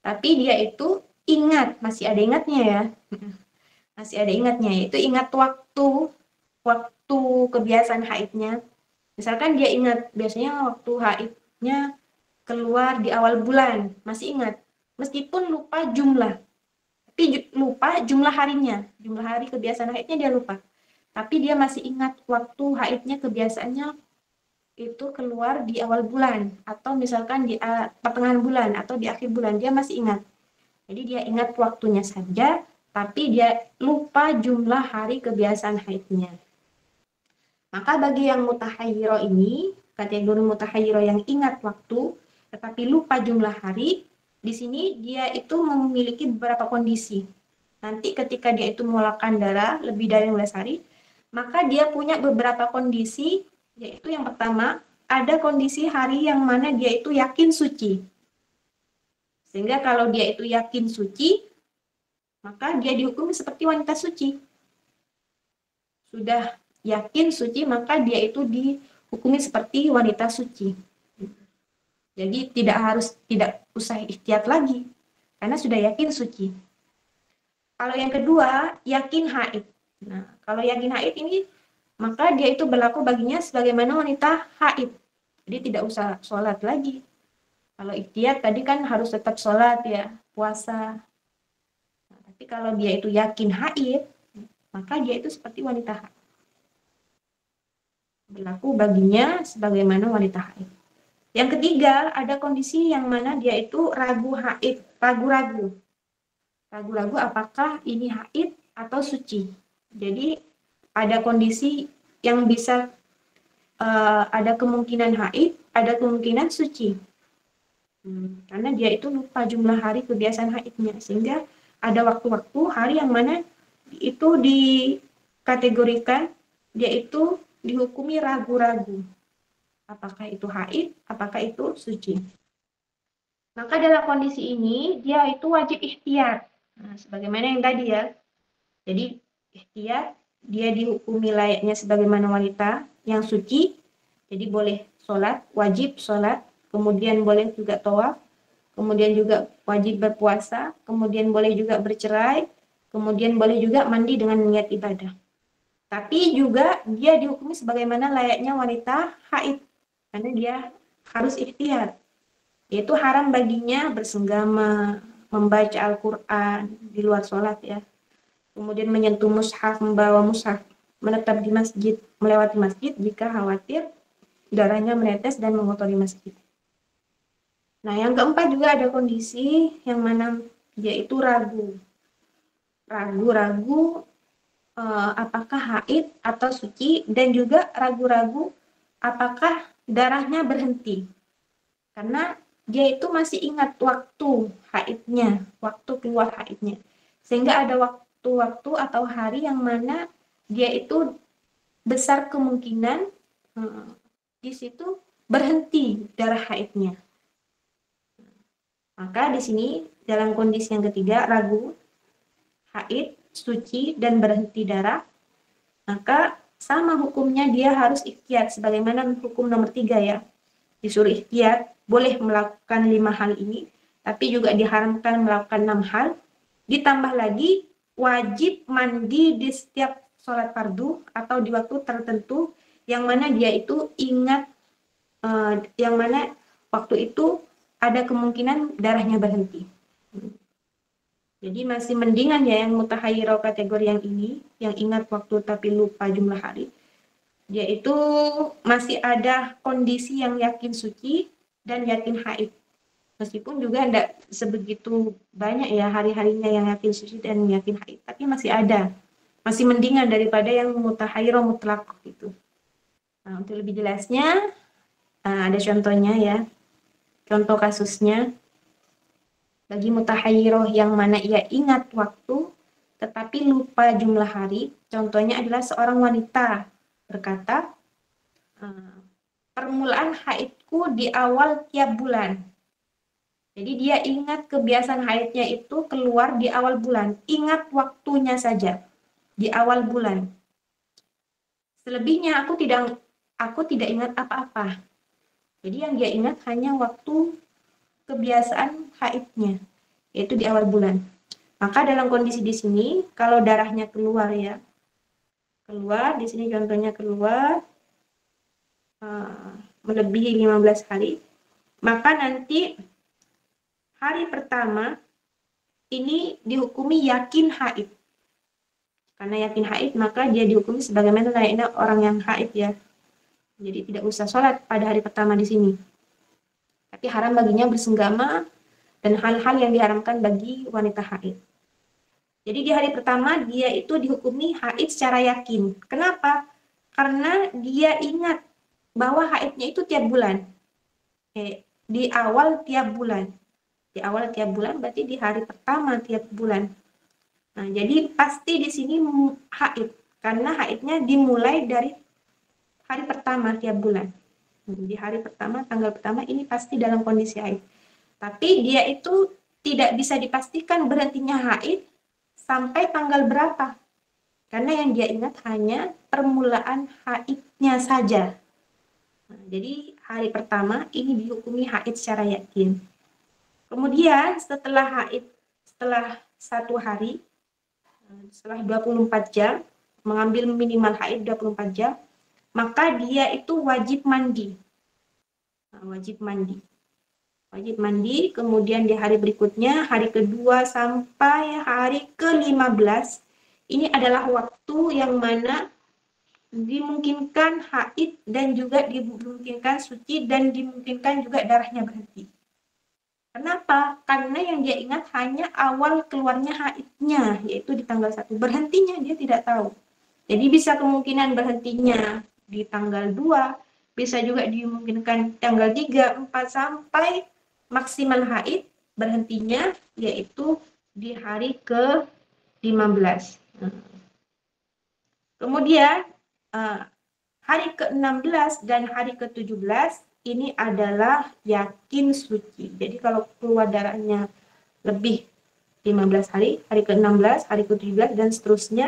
tapi dia itu ingat, masih ada ingatnya ya. Masih ada ingatnya, yaitu ingat waktu kebiasaan haidnya. Misalkan dia ingat biasanya waktu haidnya keluar di awal bulan, masih ingat. Meskipun lupa jumlah, tapi lupa jumlah harinya, jumlah hari kebiasaan haidnya dia lupa. Tapi dia masih ingat waktu haidnya kebiasaannya itu keluar di awal bulan, atau misalkan di pertengahan bulan, atau di akhir bulan, dia masih ingat. Jadi dia ingat waktunya saja, tapi dia lupa jumlah hari kebiasaan haidnya. Maka bagi yang mutahayyirah ini, kategori mutahayyirah yang ingat waktu, tetapi lupa jumlah hari, di sini dia itu memiliki beberapa kondisi. Nanti ketika dia itu mengeluarkan darah lebih dari 12 hari, maka dia punya beberapa kondisi, yaitu yang pertama, ada kondisi hari yang mana dia itu yakin suci. Sehingga kalau dia itu yakin suci, maka dia dihukumi seperti wanita suci. Sudah yakin suci, maka dia itu dihukumi seperti wanita suci. Jadi tidak usah ikhtiat lagi, karena sudah yakin suci. Kalau yang kedua, yakin haid. Nah, kalau yakin haid ini, maka dia itu berlaku baginya sebagaimana wanita haid. Jadi tidak usah sholat lagi. Kalau ikhtiat tadi kan harus tetap sholat ya, puasa. Tapi kalau dia itu yakin haid, maka dia itu seperti wanita haid. Berlaku baginya sebagaimana wanita haid. Yang ketiga, ada kondisi yang mana dia itu ragu haid, ragu-ragu. Ragu-ragu apakah ini haid atau suci. Jadi ada kondisi yang bisa ada kemungkinan haid, ada kemungkinan suci. Karena dia itu lupa jumlah hari kebiasaan haidnya, sehingga ada waktu-waktu hari yang mana itu dikategorikan dia itu dihukumi ragu-ragu. Apakah itu haid, apakah itu suci. Maka dalam kondisi ini dia itu wajib ikhtiyat. Nah, sebagaimana yang tadi ya. Jadi ikhtiyat dia dihukumi layaknya sebagaimana wanita yang suci, jadi boleh sholat, wajib sholat, kemudian boleh juga tawaf, kemudian juga wajib berpuasa, kemudian boleh juga bercerai, kemudian boleh juga mandi dengan niat ibadah. Tapi juga dia dihukumi sebagaimana layaknya wanita haid, karena dia harus ikhtiyar, yaitu haram baginya bersenggama, membaca Al-Quran di luar sholat ya, kemudian menyentuh mushaf, membawa mushaf, menetap di masjid, melewati masjid jika khawatir darahnya menetes dan mengotori masjid. Nah, yang keempat juga ada kondisi yang mana yaitu ragu-ragu apakah haid atau suci, dan juga ragu-ragu apakah darahnya berhenti. Karena dia itu masih ingat waktu haidnya, waktu keluar haidnya. Sehingga ada waktu-waktu atau hari yang mana dia itu besar kemungkinan di situ berhenti darah haidnya. Maka di sini dalam kondisi yang ketiga, ragu, haid, suci, dan berhenti darah, maka sama hukumnya dia harus ikhtiyat sebagaimana hukum nomor 3 ya. Disuruh ikhtiyat, boleh melakukan 5 hal ini, tapi juga diharamkan melakukan 6 hal. Ditambah lagi wajib mandi di setiap sholat fardu atau di waktu tertentu yang mana dia itu ingat yang mana waktu itu ada kemungkinan darahnya berhenti. Jadi masih mendingan ya yang mutahayyirah kategori yang ini, yang ingat waktu tapi lupa jumlah hari. Yaitu masih ada kondisi yang yakin suci dan yakin haid. Meskipun juga tidak sebegitu banyak ya hari-harinya yang yakin suci dan yakin haid, tapi masih ada. Masih mendingan daripada yang mutahayyirah mutlak gitu. Nah, untuk lebih jelasnya ada contohnya ya. Contoh kasusnya, bagi mutahayyirah yang mana ia ingat waktu tetapi lupa jumlah hari, contohnya adalah seorang wanita berkata, permulaan haidku di awal tiap bulan. Jadi dia ingat kebiasaan haidnya itu keluar di awal bulan, ingat waktunya saja di awal bulan. Selebihnya aku tidak ingat apa-apa. Jadi yang dia ingat hanya waktu kebiasaan haidnya, yaitu di awal bulan. Maka dalam kondisi di sini, kalau darahnya keluar ya, keluar, di sini contohnya keluar melebihi 15 hari, maka nanti hari pertama ini dihukumi yakin haid. Karena yakin haid, maka dia dihukumi sebagaimana layaknya orang yang haid ya. Jadi tidak usah sholat pada hari pertama di sini. Tapi haram baginya bersenggama dan hal-hal yang diharamkan bagi wanita haid. Jadi di hari pertama dia itu dihukumi haid secara yakin. Kenapa? Karena dia ingat bahwa haidnya itu tiap bulan. Di awal tiap bulan. Di awal tiap bulan berarti di hari pertama tiap bulan. Nah, jadi pasti di sini haid. Karena haidnya dimulai dari hari pertama tiap bulan. Di hari pertama, tanggal pertama ini pasti dalam kondisi haid. Tapi dia itu tidak bisa dipastikan berhentinya haid sampai tanggal berapa. Karena yang dia ingat hanya permulaan haidnya saja. Nah, jadi hari pertama ini dihukumi haid secara yakin. Kemudian setelah haid, setelah 1 hari, setelah 24 jam, mengambil minimal haid 24 jam, maka dia itu wajib mandi. Nah, wajib mandi. Wajib mandi, kemudian di hari berikutnya, hari kedua sampai hari ke-15, ini adalah waktu yang mana dimungkinkan haid dan juga dimungkinkan suci dan dimungkinkan juga darahnya berhenti. Kenapa? Karena yang dia ingat hanya awal keluarnya haidnya, yaitu di tanggal 1. Berhentinya dia tidak tahu. Jadi bisa kemungkinan berhentinya di tanggal 2, bisa juga dimungkinkan tanggal 3, 4, sampai maksimal haid berhentinya yaitu di hari ke-15. Kemudian hari ke-16 dan hari ke-17 ini adalah yakin suci. Jadi kalau keluar darahnya lebih 15 hari, hari ke-16, hari ke-17 dan seterusnya,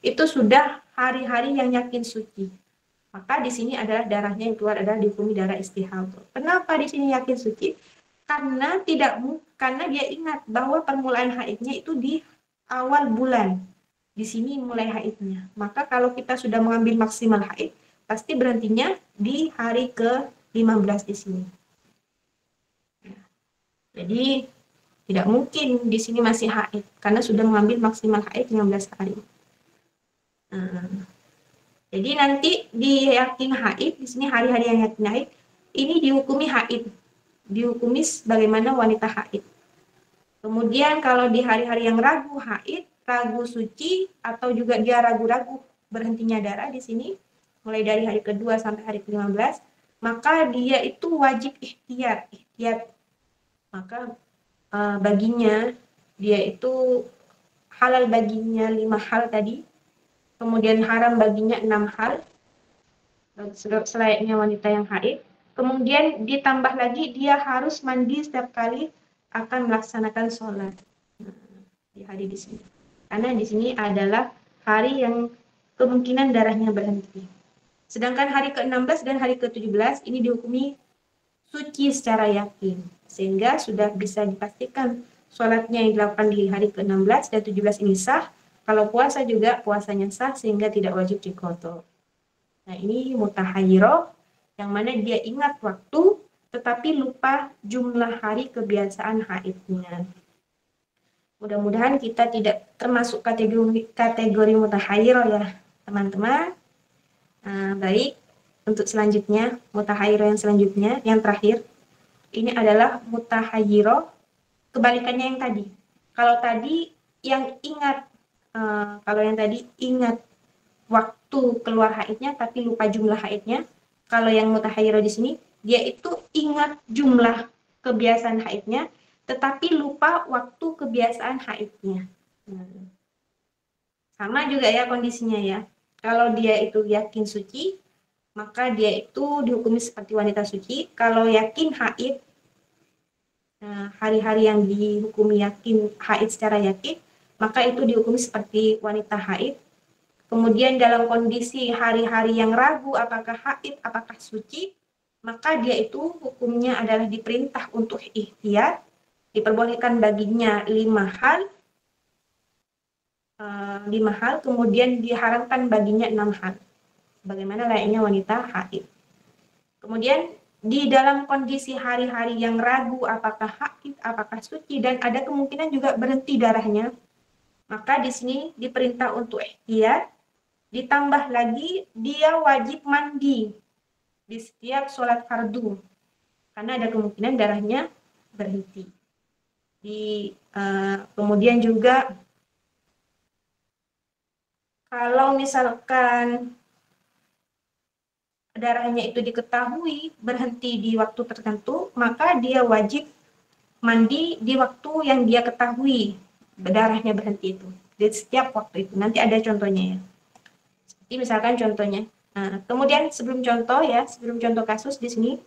itu sudah hari-hari yang yakin suci. Maka di sini adalah darahnya yang keluar adalah dihukumi darah istihadah. Kenapa di sini yakin suci? Karena dia ingat bahwa permulaan haidnya itu di awal bulan. Di sini mulai haidnya. Maka kalau kita sudah mengambil maksimal haid, pasti berhentinya di hari ke-15 di sini. Jadi tidak mungkin di sini masih haid karena sudah mengambil maksimal haid 15 hari. Jadi nanti di yakin haid, di sini hari-hari yang yakin haid, ini dihukumi haid. Dihukumi sebagaimana wanita haid. Kemudian kalau di hari-hari yang ragu haid, ragu suci, atau juga dia ragu-ragu berhentinya darah di sini, mulai dari hari kedua sampai hari ke-15, maka dia itu wajib ihtiyat. Maka baginya, dia itu halal baginya 5 hal tadi, kemudian haram baginya 6 hal, selayaknya wanita yang haid. Kemudian ditambah lagi dia harus mandi setiap kali akan melaksanakan sholat di hari di sini. Karena di sini adalah hari yang kemungkinan darahnya berhenti. Sedangkan hari ke-16 dan hari ke-17 ini dihukumi suci secara yakin. Sehingga sudah bisa dipastikan sholatnya yang dilakukan di hari ke-16 dan 17 ini sah. Kalau puasa juga puasanya sah sehingga tidak wajib diqadha. Nah, ini mutahayyirah yang mana dia ingat waktu tetapi lupa jumlah hari kebiasaan haidnya. Mudah-mudahan kita tidak termasuk kategori mutahayyirah ya, teman-teman. Baik, untuk selanjutnya, mutahayyirah yang selanjutnya, yang terakhir, ini adalah mutahayyirah kebalikannya yang tadi. Kalau tadi yang ingat, waktu keluar haidnya tapi lupa jumlah haidnya. Kalau yang mutahayyirah di sini dia itu ingat jumlah kebiasaan haidnya tetapi lupa waktu kebiasaan haidnya. Sama juga ya kondisinya ya. Kalau dia itu yakin suci, maka dia itu dihukumi seperti wanita suci. Kalau yakin haid, hari-hari yang dihukumi yakin haid secara yakin, maka itu dihukumi seperti wanita haid. Kemudian dalam kondisi hari-hari yang ragu apakah haid, apakah suci, maka dia itu hukumnya adalah diperintah untuk ihtiyat, diperbolehkan baginya 5 hal, kemudian diharamkan baginya 6 hal. Bagaimana layaknya wanita haid. Kemudian di dalam kondisi hari-hari yang ragu apakah haid, apakah suci, dan ada kemungkinan juga berhenti darahnya, maka di sini diperintah untuk ihtiyat. Ditambah lagi dia wajib mandi di setiap sholat fardu karena ada kemungkinan darahnya berhenti. Kemudian juga kalau misalkan darahnya itu diketahui berhenti di waktu tertentu, maka dia wajib mandi di waktu yang dia ketahui darahnya berhenti itu. Di setiap waktu itu. Nanti ada contohnya ya. Misalkan contohnya. Kemudian sebelum contoh kasus di sini,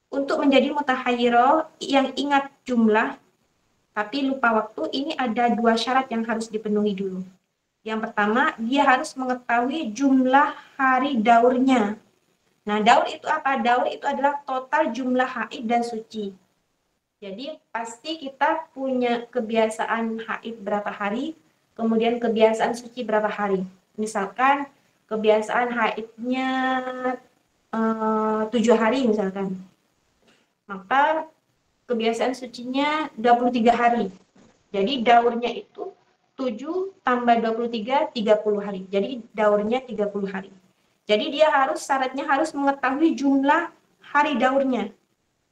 untuk menjadi mutahayyirah yang ingat jumlah tapi lupa waktu, ini ada 2 syarat yang harus dipenuhi dulu. Yang pertama, dia harus mengetahui jumlah hari daurnya. Nah, daur itu apa? Daur itu adalah total jumlah haid dan suci. Jadi pasti kita punya kebiasaan haid berapa hari, kemudian kebiasaan suci berapa hari. Misalkan kebiasaan haidnya 7 hari misalkan. Maka kebiasaan sucinya 23 hari. Jadi daurnya itu 7 tambah 23, 30 hari. Jadi daurnya 30 hari. Jadi dia syaratnya harus mengetahui jumlah hari daurnya.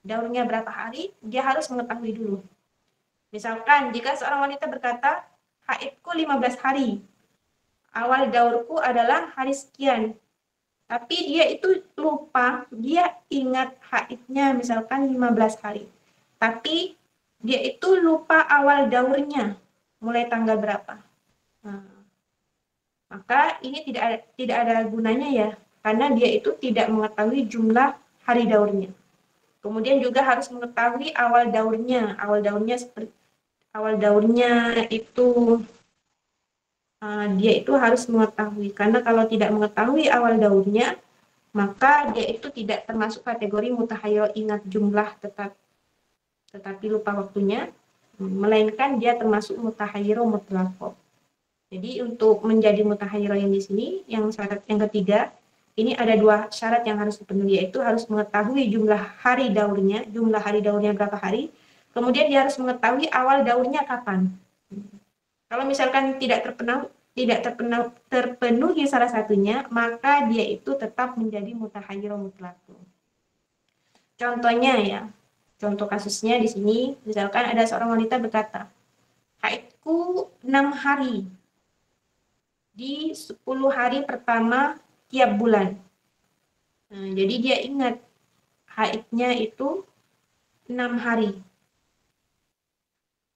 Daurnya berapa hari, dia harus mengetahui dulu. Misalkan jika seorang wanita berkata, haidku 15 hari. Awal daurku adalah hari sekian. Tapi dia itu lupa, dia ingat haidnya misalkan 15 hari. Tapi dia itu lupa awal daurnya, mulai tanggal berapa. Maka ini tidak ada gunanya ya, karena dia itu tidak mengetahui jumlah hari daurnya. Kemudian juga harus mengetahui awal daurnya. Awal daurnya itu dia itu harus mengetahui, karena kalau tidak mengetahui awal daurnya, maka dia itu tidak termasuk kategori mutahayyir ingat jumlah tetapi lupa waktunya, melainkan dia termasuk mutahayyir mutlaq. Jadi untuk menjadi mutahayyir yang di sini, yang syarat yang ketiga, ini ada 2 syarat yang harus dipenuhi, yaitu harus mengetahui jumlah hari daurnya berapa hari, kemudian dia harus mengetahui awal daurnya kapan. Kalau misalkan terpenuhi salah satunya, maka dia itu tetap menjadi mutahayyir mutlaq. Contohnya ya, contoh kasusnya di sini, misalkan ada seorang wanita berkata, haidku 6 hari di 10 hari pertama tiap bulan. Nah, jadi dia ingat haidnya itu 6 hari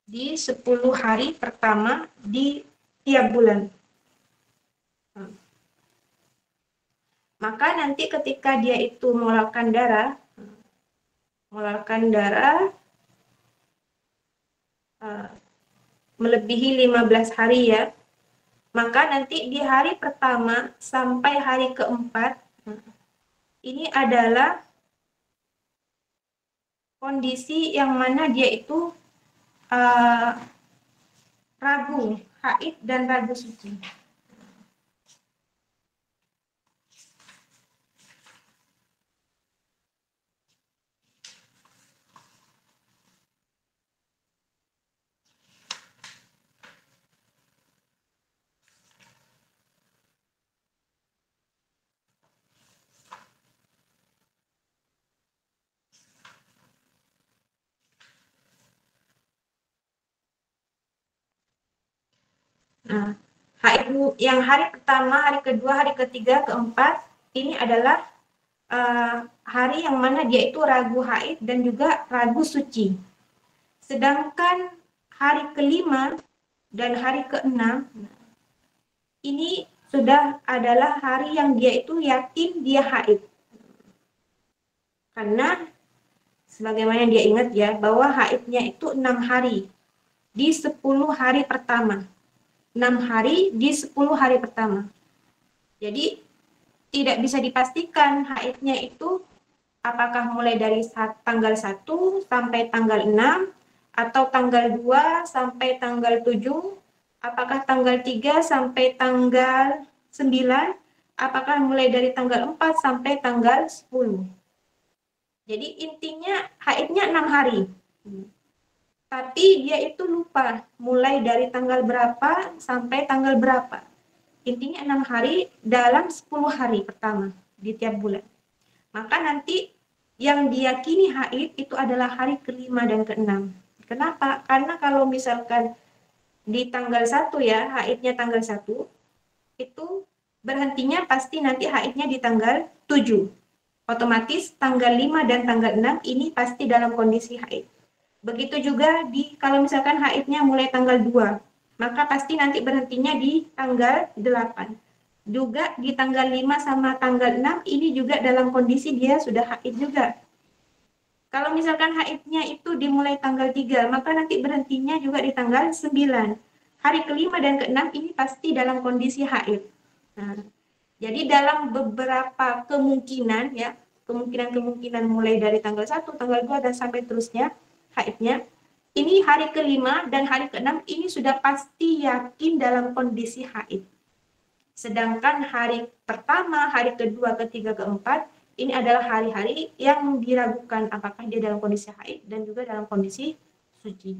di 10 hari pertama di tiap bulan. Maka nanti ketika dia itu mengeluarkan darah melebihi 15 hari ya, maka nanti di hari pertama sampai hari keempat ini adalah kondisi yang mana dia itu ragu haid dan ragu suci. Nah, haid yang hari pertama, hari kedua, hari ketiga, keempat, ini adalah hari yang mana dia itu ragu haid dan juga ragu suci. Sedangkan hari kelima dan hari keenam, ini sudah adalah hari yang dia itu yakin dia haid. Karena sebagaimana dia ingat ya, bahwa haidnya itu 6 hari di 10 hari pertama. 6 hari di 10 hari pertama. Jadi tidak bisa dipastikan haidnya itu apakah mulai dari tanggal 1 sampai tanggal 6 atau tanggal 2 sampai tanggal 7, apakah tanggal 3 sampai tanggal 9, apakah mulai dari tanggal 4 sampai tanggal 10. Jadi intinya haidnya 6 hari. Tapi dia itu lupa mulai dari tanggal berapa sampai tanggal berapa. Intinya 6 hari dalam 10 hari pertama di tiap bulan. Maka nanti yang diyakini haid itu adalah hari kelima dan keenam. Kenapa? Karena kalau misalkan di tanggal 1 ya, haidnya tanggal 1, itu berhentinya pasti nanti haidnya di tanggal 7. Otomatis tanggal 5 dan tanggal 6 ini pasti dalam kondisi haid. Begitu juga kalau misalkan haidnya mulai tanggal 2, maka pasti nanti berhentinya di tanggal 8. Juga di tanggal 5 sama tanggal 6 ini juga dalam kondisi dia sudah haid juga. Kalau misalkan haidnya itu dimulai tanggal 3, maka nanti berhentinya juga di tanggal 9. Hari kelima dan keenam ini pasti dalam kondisi haid. Nah, jadi dalam beberapa kemungkinan ya, kemungkinan mulai dari tanggal 1, tanggal 2 dan sampai terusnya haidnya, ini hari kelima dan hari keenam ini sudah pasti yakin dalam kondisi haid. Sedangkan hari pertama, hari kedua, ketiga, keempat, ini adalah hari-hari yang diragukan apakah dia dalam kondisi haid dan juga dalam kondisi suci.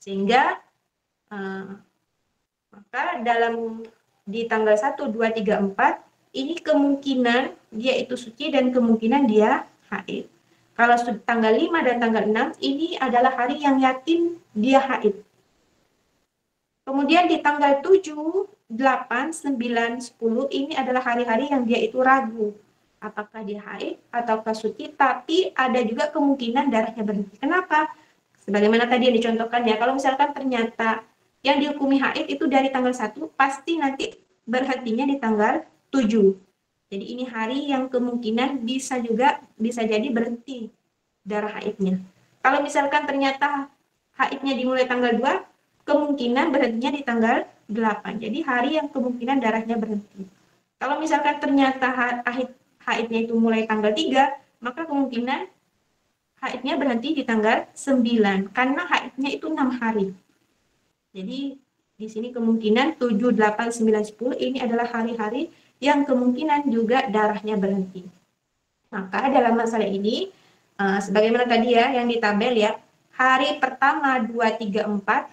Sehingga maka di tanggal 1, 2, 3, 4, ini kemungkinan dia itu suci dan kemungkinan dia haid. Kalau tanggal 5 dan tanggal 6, ini adalah hari yang yakin dia haid. Kemudian di tanggal 7, 8, 9, 10, ini adalah hari-hari yang dia itu ragu. Apakah dia haid ataukah suci, tapi ada juga kemungkinan darahnya berhenti. Kenapa? Sebagaimana tadi yang dicontohkan ya, kalau misalkan ternyata yang dihukumi haid itu dari tanggal 1, pasti nanti berhentinya di tanggal 7. Jadi ini hari yang kemungkinan bisa jadi berhenti darah haidnya. Kalau misalkan ternyata haidnya dimulai tanggal 2, kemungkinan berhentinya di tanggal 8. Jadi hari yang kemungkinan darahnya berhenti. Kalau misalkan ternyata haidnya itu mulai tanggal 3, maka kemungkinan haidnya berhenti di tanggal 9 karena haidnya itu 6 hari. Jadi di sini kemungkinan 7, 8, 9, 10 ini adalah hari-hari yang kemungkinan juga darahnya berhenti. Maka dalam masalah ini, sebagaimana tadi ya yang di tabel ya, hari pertama 2, 3, 4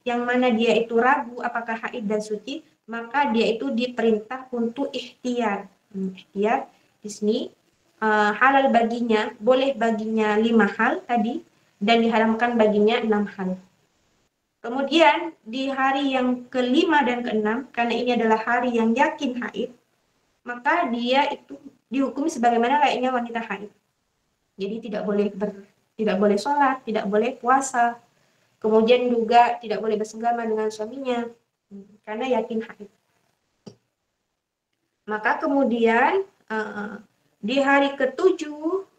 yang mana dia itu ragu apakah haid dan suci, maka dia itu diperintah untuk ihtiyat. Ihtiyat di sini halal baginya, boleh baginya 5 hal tadi dan diharamkan baginya 6 hal. Kemudian di hari yang kelima dan keenam, karena ini adalah hari yang yakin haid, maka dia itu dihukumi sebagaimana layaknya wanita haid. Jadi tidak boleh sholat, tidak boleh puasa, kemudian juga tidak boleh bersenggama dengan suaminya karena yakin haid. Maka kemudian di hari ke-7,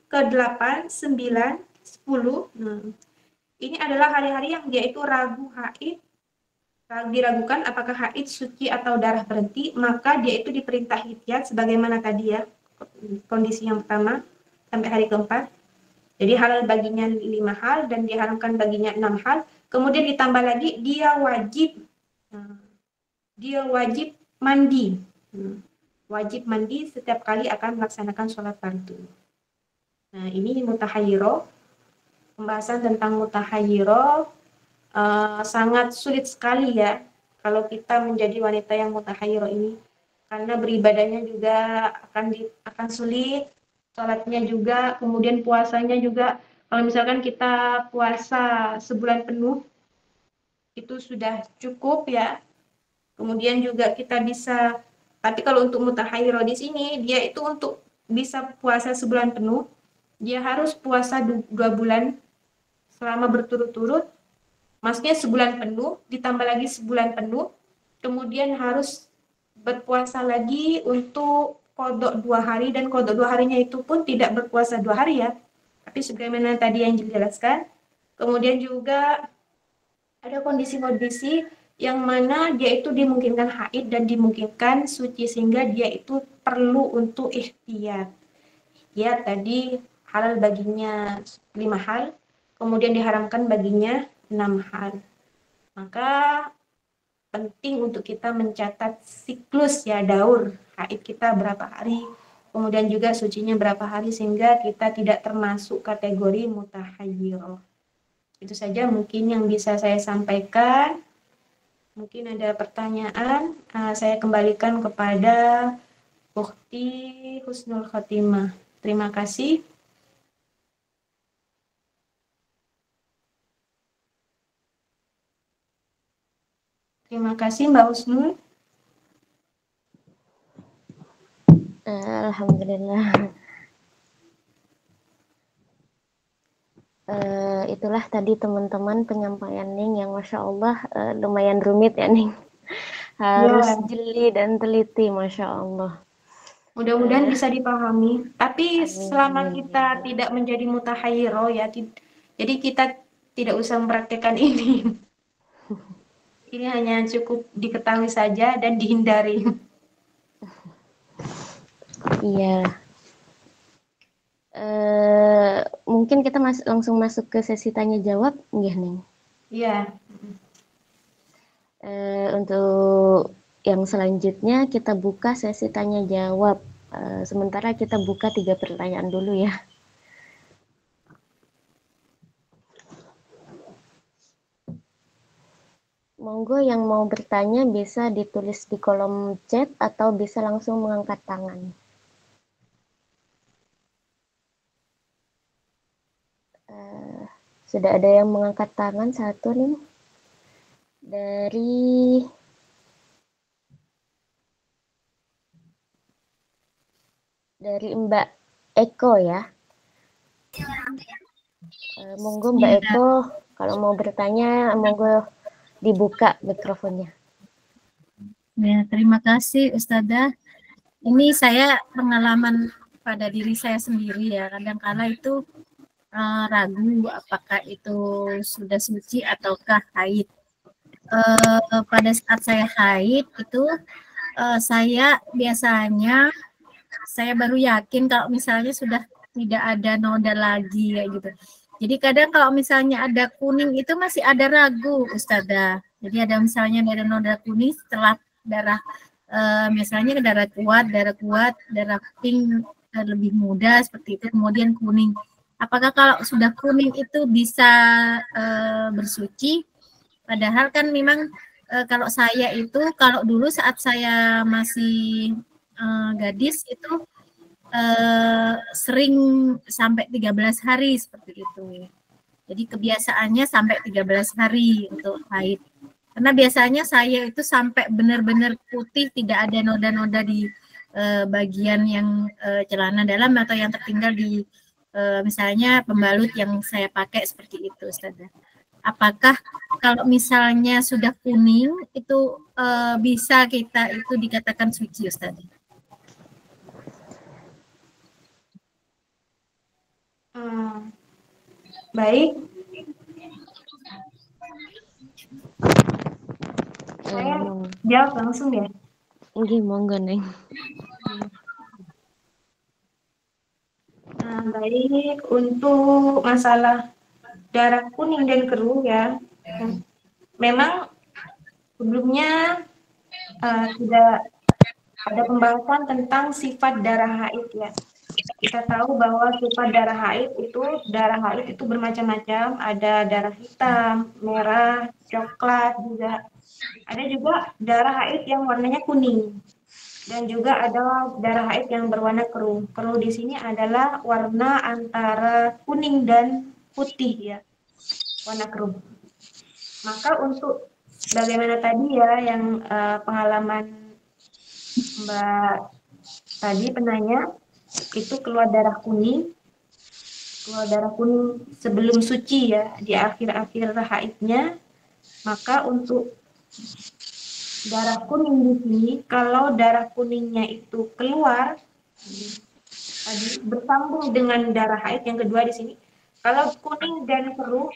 ke-8, 9, 10, ini adalah hari-hari yang dia itu ragu haid, diragukan apakah haid, suci atau darah berhenti, maka dia itu diperintah ihtiyat sebagaimana tadi ya, kondisi yang pertama sampai hari ke-4. Jadi halal baginya 5 hal dan diharamkan baginya 6 hal. Kemudian ditambah lagi dia wajib mandi. Wajib mandi setiap kali akan melaksanakan sholat fardu. Nah, ini mutahayyiro. Pembahasan tentang mutahayyiro sangat sulit sekali ya kalau kita menjadi wanita yang mutahayyiro ini, karena beribadahnya juga akan sulit, sholatnya juga, kemudian puasanya juga. Kalau misalkan kita puasa sebulan penuh itu sudah cukup ya, kemudian juga kita bisa, tapi kalau untuk mutahayyiro di sini dia itu untuk bisa puasa sebulan penuh, dia harus puasa 2 bulan selama berturut-turut. Maksudnya sebulan penuh, ditambah lagi sebulan penuh, kemudian harus berpuasa lagi untuk qodok 2 hari, dan qodok 2 harinya itu pun tidak berpuasa 2 hari ya, tapi sebagaimana tadi yang dijelaskan. Kemudian juga ada kondisi-kondisi yang mana dia itu dimungkinkan haid dan dimungkinkan suci, sehingga dia itu perlu untuk ihtiyat. Ya tadi halal baginya 5 hal, kemudian diharamkan baginya 6 hal. Maka penting untuk kita mencatat siklus ya, daur haid kita berapa hari, kemudian juga sucinya berapa hari, sehingga kita tidak termasuk kategori mutahayyirah. Itu saja mungkin yang bisa saya sampaikan. Mungkin ada pertanyaan, saya kembalikan kepada Ukhti Husnul Khotimah. Terima kasih. Terima kasih Mbak Husnul. Alhamdulillah. Itulah tadi teman-teman penyampaian Ning yang Masya Allah lumayan rumit ya Ning. Harus jeli dan teliti, Masya Allah. Mudah-mudahan bisa dipahami. Tapi Amin, selama amin, kita tidak menjadi mutahayyiro ya, jadi kita tidak usah mempraktekkan ini. Ini hanya cukup diketahui saja dan dihindari. Iya. Mungkin kita langsung masuk ke sesi tanya jawab, nggih Ning? Iya. Untuk yang selanjutnya kita buka sesi tanya jawab. Sementara kita buka 3 pertanyaan dulu ya. Monggo yang mau bertanya bisa ditulis di kolom chat atau bisa langsung mengangkat tangan. Sudah ada yang mengangkat tangan satu nih. Dari Mbak Eko ya. Monggo Mbak Eko, kalau mau bertanya monggo dibuka mikrofonnya. Ya, terima kasih Ustazah. Ini saya pengalaman pada diri saya sendiri ya. Kadang-kala itu ragu apakah itu sudah suci ataukah haid. Pada saat saya haid itu saya biasanya saya baru yakin kalau misalnya sudah tidak ada noda lagi kayak gitu. Jadi kadang kalau misalnya ada kuning itu masih ada ragu, Ustazah. Jadi ada misalnya ada noda kuning setelah darah misalnya darah kuat, darah pink lebih muda seperti itu, kemudian kuning. Apakah kalau sudah kuning itu bisa bersuci? Padahal kan memang kalau saya itu, kalau dulu saat saya masih gadis itu sering sampai 13 hari seperti itu. Jadi kebiasaannya sampai 13 hari untuk haid. Karena biasanya saya itu sampai benar-benar putih, tidak ada noda-noda di bagian yang celana dalam atau yang tertinggal di misalnya pembalut yang saya pakai seperti itu, Ustazah. Apakah kalau misalnya sudah kuning itu bisa kita itu dikatakan suci, Ustazah? Baik. Saya jawab langsung ya. Nggih, monggo Neng. Baik, untuk masalah darah kuning dan keruh ya, memang sebelumnya tidak ada pembahasan tentang sifat darah haid ya. Kita tahu bahwa sifat darah haid itu bermacam-macam, ada darah hitam, merah, coklat juga. Ada juga darah haid yang warnanya kuning. Dan juga ada darah haid yang berwarna keruh. Keruh di sini adalah warna antara kuning dan putih ya, warna keruh. Maka untuk bagaimana tadi ya yang pengalaman Mbak tadi penanya itu keluar darah kuning sebelum suci ya, di akhir-akhir haidnya. Maka untuk darah kuning di sini, kalau darah kuningnya itu keluar tadi bersambung dengan darah haid yang kedua di sini, kalau kuning dan keruh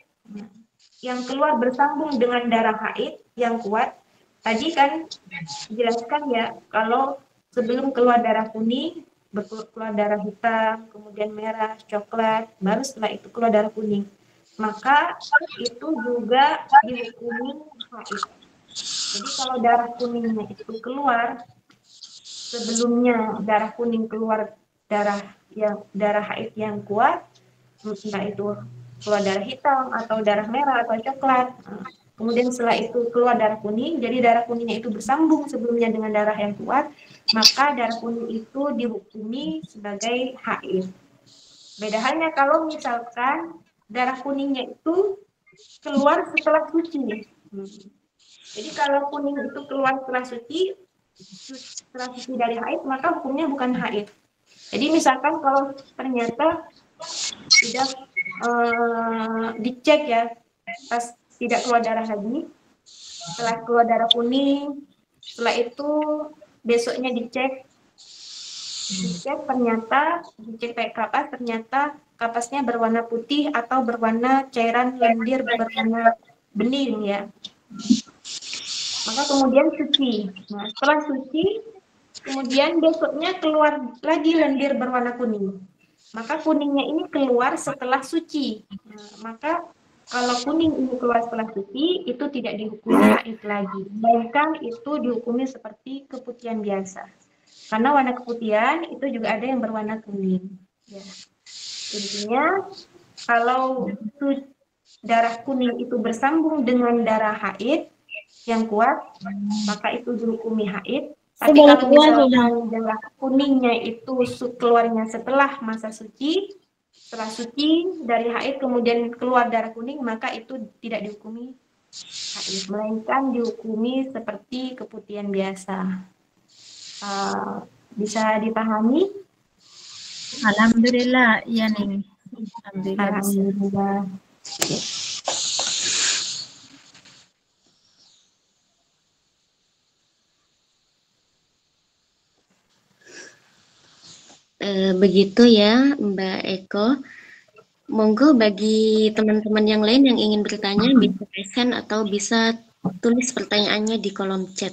yang keluar bersambung dengan darah haid yang kuat, tadi kan dijelaskan ya, kalau sebelum keluar darah kuning, keluar darah hitam, kemudian merah, coklat, baru setelah itu keluar darah kuning. Maka itu juga dihukumi haid. Jadi kalau darah kuningnya itu keluar, sebelumnya darah kuning keluar darah haid yang kuat, entah itu keluar darah hitam atau darah merah atau coklat. Kemudian setelah itu keluar darah kuning, jadi darah kuningnya itu bersambung sebelumnya dengan darah yang kuat, maka darah kuning itu dihukumi sebagai haid. Beda halnya kalau misalkan darah kuningnya itu keluar setelah suci. Jadi kalau kuning itu keluar setelah suci dari haid, maka hukumnya bukan haid. Jadi misalkan kalau ternyata sudah dicek ya, pas tidak keluar darah lagi, setelah keluar darah kuning, setelah itu besoknya dicek ternyata dicek pakai kapas, ternyata kapasnya berwarna putih atau berwarna cairan lendir berwarna bening ya. Maka kemudian suci. Nah, setelah suci, kemudian besoknya keluar lagi lendir berwarna kuning. Maka kuningnya ini keluar setelah suci. Nah, maka kalau kuning ini keluar setelah suci, itu tidak dihukumi haid lagi. Bahkan itu dihukumi seperti keputihan biasa. Karena warna keputihan itu juga ada yang berwarna kuning. Ya. Intinya, kalau darah kuning itu bersambung dengan darah haid yang kuat, maka itu dihukumi haid. Tapi kalau misalkan darah kuningnya itu keluarnya setelah masa suci, setelah suci dari haid kemudian keluar darah kuning, maka itu tidak dihukumi haid, melainkan dihukumi seperti keputihan biasa. Bisa dipahami? Alhamdulillah, iya nih. Alhamdulillah. Begitu ya Mbak Eko. Monggo bagi teman-teman yang lain yang ingin bertanya bisa present atau bisa tulis pertanyaannya di kolom chat.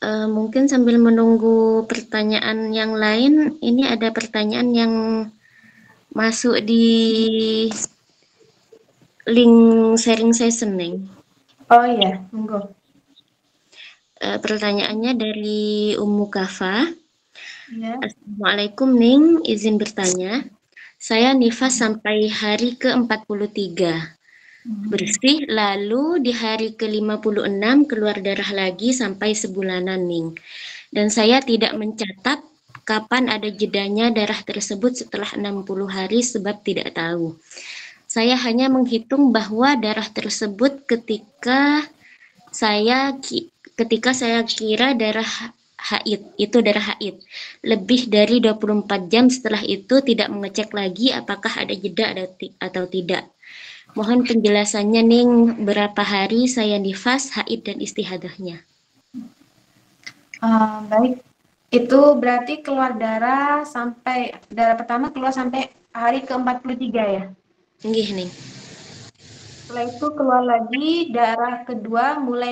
Mungkin sambil menunggu pertanyaan yang lain, ini ada pertanyaan yang masuk di link sharing session, Neng. Oh iya, monggo. Pertanyaannya dari Ummu Kafa. Ya. Assalamualaikum, Ning. Izin bertanya. Saya nifas sampai hari ke-43. Bersih, lalu di hari ke-56 keluar darah lagi sampai sebulanan, Ning. Dan saya tidak mencatat kapan ada jedanya darah tersebut setelah 60 hari sebab tidak tahu. Saya hanya menghitung bahwa darah tersebut ketika saya kira darah haid, itu darah haid. Lebih dari 24 jam setelah itu tidak mengecek lagi apakah ada jeda atau tidak. Mohon penjelasannya, Ning, berapa hari saya nifas, haid, dan istihadahnya. Baik, itu berarti keluar darah pertama keluar sampai hari ke-43 ya. Nggih, Ning. Setelah itu keluar lagi darah kedua mulai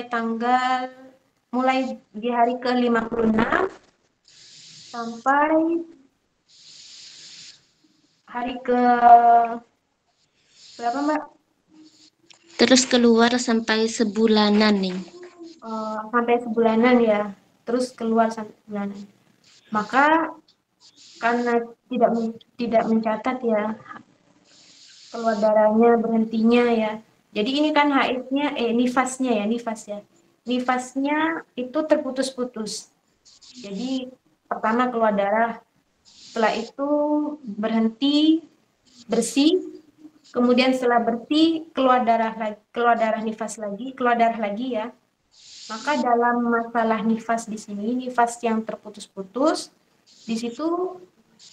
di hari ke-56 sampai hari ke berapa, Mbak? Terus keluar sampai sebulanan, Ning. Sampai sebulanan ya. Terus keluar sampai sebulanan. Maka karena tidak mencatat ya keluar darahnya, berhentinya ya. Jadi ini kan haidnya nifasnya ya, nifas ya. Nifasnya itu terputus-putus. Jadi pertama keluar darah, setelah itu berhenti, bersih, kemudian setelah bersih keluar darah nifas lagi, keluar darah lagi ya. Maka dalam masalah nifas di sini, nifas yang terputus-putus, di situ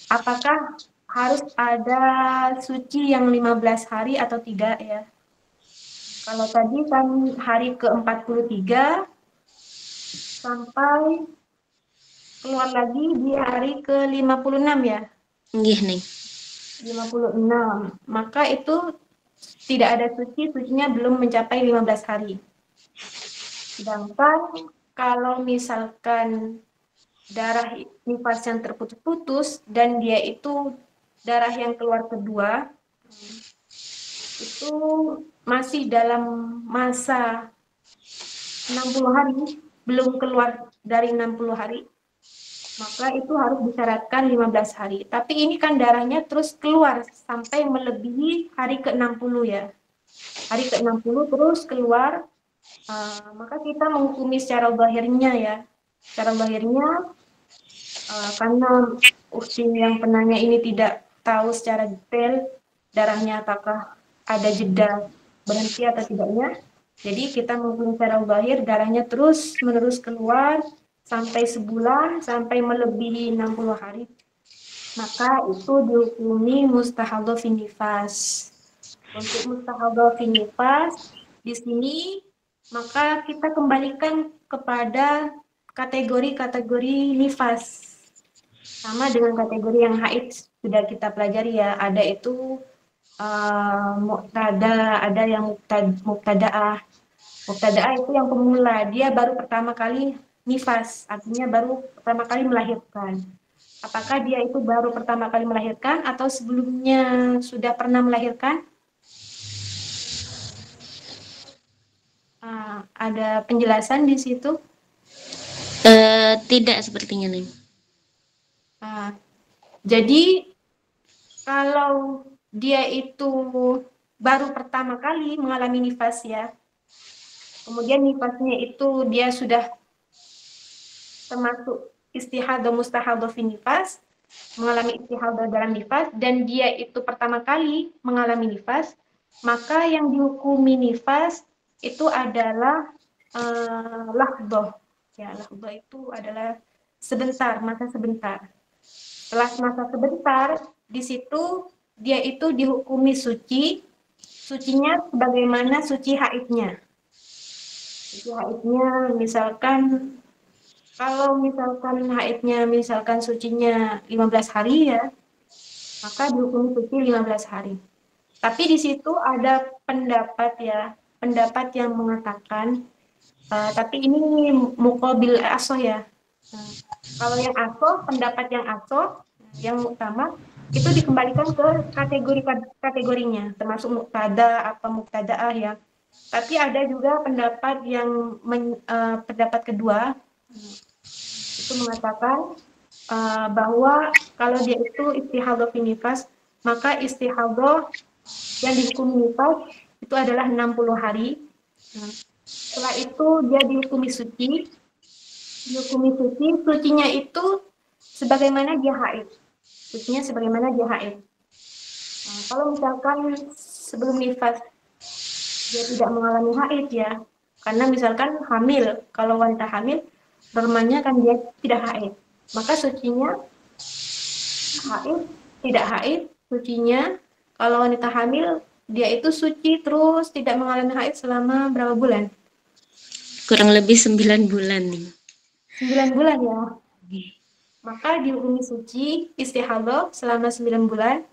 apakah harus ada suci yang 15 hari atau tidak ya? Kalau tadi kan hari ke-43 sampai keluar lagi di hari ke-56 ya? Nggih, Ning. 56. Maka itu tidak ada sucinya belum mencapai 15 hari. Sedangkan kalau misalkan darah nifas yang terputus-putus dan dia itu darah yang keluar kedua, itu masih dalam masa 60 hari, belum keluar dari 60 hari, maka itu harus disyaratkan 15 hari. Tapi ini kan darahnya terus keluar sampai melebihi hari ke-60 ya. Hari ke-60 terus keluar, maka kita menghukumi secara zahirnya ya. Secara zahirnya, karena yang penanya ini tidak tahu secara detail darahnya apakah ada jeda berhenti atau tidaknya. Jadi kita menghukumi secara zahir darahnya terus menerus keluar sampai sebulan, sampai melebihi 60 hari. Maka itu dihukumi mustahadhah fin nifas. Untuk mustahadhah fin nifas di sini maka kita kembalikan kepada kategori-kategori nifas. Sama dengan kategori yang haid sudah kita pelajari ya. Ada itu muqtada, ada yang muqtadaah. Muqtadaah itu yang pemula, dia baru pertama kali nifas, artinya baru pertama kali melahirkan. Apakah dia itu baru pertama kali melahirkan atau sebelumnya sudah pernah melahirkan? Ada penjelasan di situ? Tidak sepertinya, Ning. Jadi kalau dia itu baru pertama kali mengalami nifas ya, kemudian nifasnya itu dia sudah termasuk istihadhah mustahadhah fi nifas, mengalami istihadhah dalam nifas, dan dia itu pertama kali mengalami nifas, maka yang dihukumi nifas itu adalah lahdoh. Ya, lahdoh itu adalah sebentar, masa sebentar. Setelah masa sebentar, di situ dia itu dihukumi sucinya sebagaimana suci haidnya. Suci haidnya misalkan, kalau misalkan haidnya misalkan sucinya 15 hari ya, maka dihukumi suci 15 hari. Tapi di situ ada pendapat ya, pendapat yang mengatakan Tapi ini muqabil asoh ya. Kalau yang asoh, pendapat yang asoh, yang muktamad, itu dikembalikan ke kategorinya, termasuk muktada apa muktadaah ya. Tapi ada juga pendapat yang pendapat kedua itu mengatakan bahwa kalau dia itu istihadhah fi nifas, maka istihadhah yang dihukumi nifas itu adalah 60 hari. Setelah itu dia dihukumi suci. Sucinya itu sebagaimana dia haid. Sucinya sebagaimana dia haid. Kalau misalkan sebelum nifas dia tidak mengalami haid ya, karena misalkan hamil, kalau wanita hamil normalnya kan dia tidak haid, maka sucinya haid, tidak haid, sucinya kalau wanita hamil dia itu suci terus tidak mengalami haid selama berapa bulan? Kurang lebih 9 bulan nih. 9 bulan ya. Maka dihukumi suci istihadhah selama 9 bulan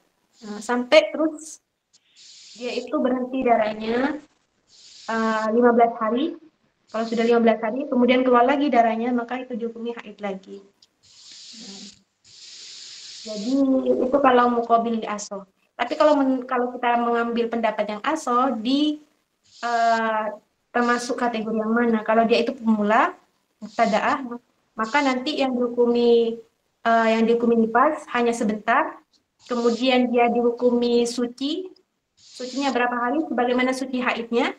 sampai terus dia itu berhenti darahnya 15 hari. Kalau sudah 15 hari kemudian keluar lagi darahnya, maka itu dihukumi haid lagi. Jadi itu kalau muqabil asoh. Tapi kalau kita mengambil pendapat yang asoh di termasuk kategori yang mana? Kalau dia itu pemula, mubtadaah, maka nanti yang dihukumi nifas hanya sebentar. Kemudian dia dihukumi suci. Sucinya berapa hari? Sebagaimana suci haidnya.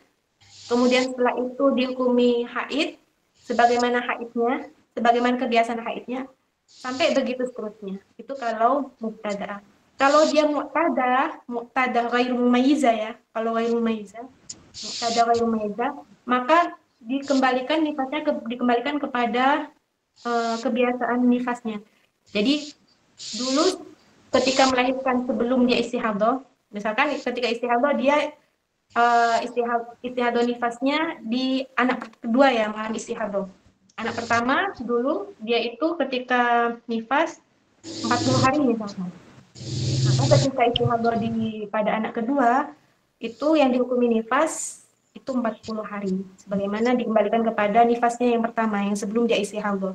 Kemudian setelah itu dihukumi haid, sebagaimana haidnya, sebagaimana kebiasaan haidnya, sampai begitu seterusnya. Itu kalau mubtadaah. Kalau dia muqtadah ghairu mumayyiza ya. Kalau ghairu mumayyiza, muqtadah ghairu mumayyiza, maka dikembalikan kepada kebiasaan nifasnya. Jadi dulu ketika melahirkan sebelum dia istihadhah, misalkan ketika istihadhah dia istihadhah nifasnya di anak kedua ya, mengalami istihadhah. Anak pertama dulu dia itu ketika nifas 40 hari misalkan. Maka ketika istihadhah pada anak kedua itu yang dihukumi nifas itu 40 hari. Sebagaimana dikembalikan kepada nifasnya yang pertama yang sebelum dia istihadhah.